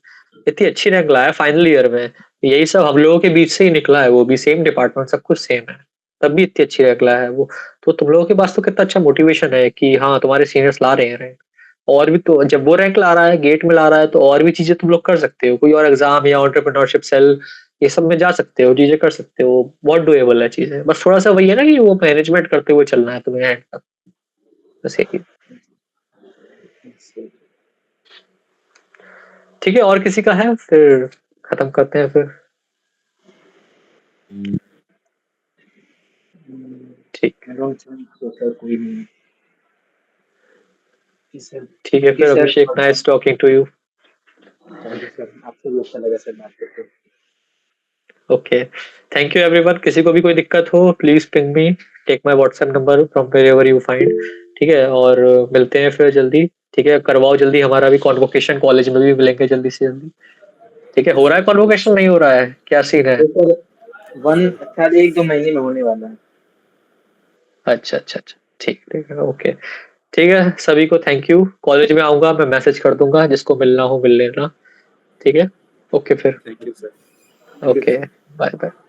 इतनी अच्छी रैंक लाया फाइनल ईयर में। यही सब हम लोगों के बीच से ही निकला है, वो भी सेम डिपार्टमेंट, सब कुछ सेम है, तब भी इतनी अच्छी रैंक लाया है वो। तो तुम लोगों के पास तो कितना अच्छा मोटिवेशन है कि हाँ तुम्हारे सीनियर्स ला रहे हैं रैंक। और भी तो जब वो रैंक ला रहा है, गेट में ला रहा है, तो और भी चीजें तुम लोग कर सकते हो, कोई और एग्जाम या एंटरप्रेन्योरशिप सेल, ये सब में जा सकते हो, चीजें कर सकते हो, बहुत डुएबल है चीजें। बस थोड़ा सा वही है ना कि वो मैनेजमेंट करते हुए चलना है तुम्हें एंड तक, बस यही। ठीक है, और किसी का है फिर खत्म करते हैं फिर। ठीक। I don't think so, sir कोई नहीं। सर। ठीक है फिर sir. Abhishek, nice talking to you. Thank you sir, आपसे भी अच्छा लगा सर बात करके। Okay, thank you everyone. किसी को भी कोई दिक्कत हो please ping me, take my WhatsApp number from wherever you find. ठीक है, और मिलते हैं फिर जल्दी। ठीक है, करवाओ जल्दी हमारा भी कॉन्वोकेशन, कॉलेज में भी मिलेंगे जल्दी से जल्दी। ठीक है, हो रहा है कॉन्वोकेशन, नहीं हो रहा है, क्या सीन है? तो सर 1 शायद 1-2 महीने में होने वाला है। अच्छा अच्छा अच्छा, ठीक ठीक है, ओके। ठीक है, सभी को थैंक यू। कॉलेज में आऊंगा, मैं मैसेज कर दूंगा, जिसको मिलना हो मिल लेना। ठीक है, ओके फिर, thank you sir. Okay, bye bye.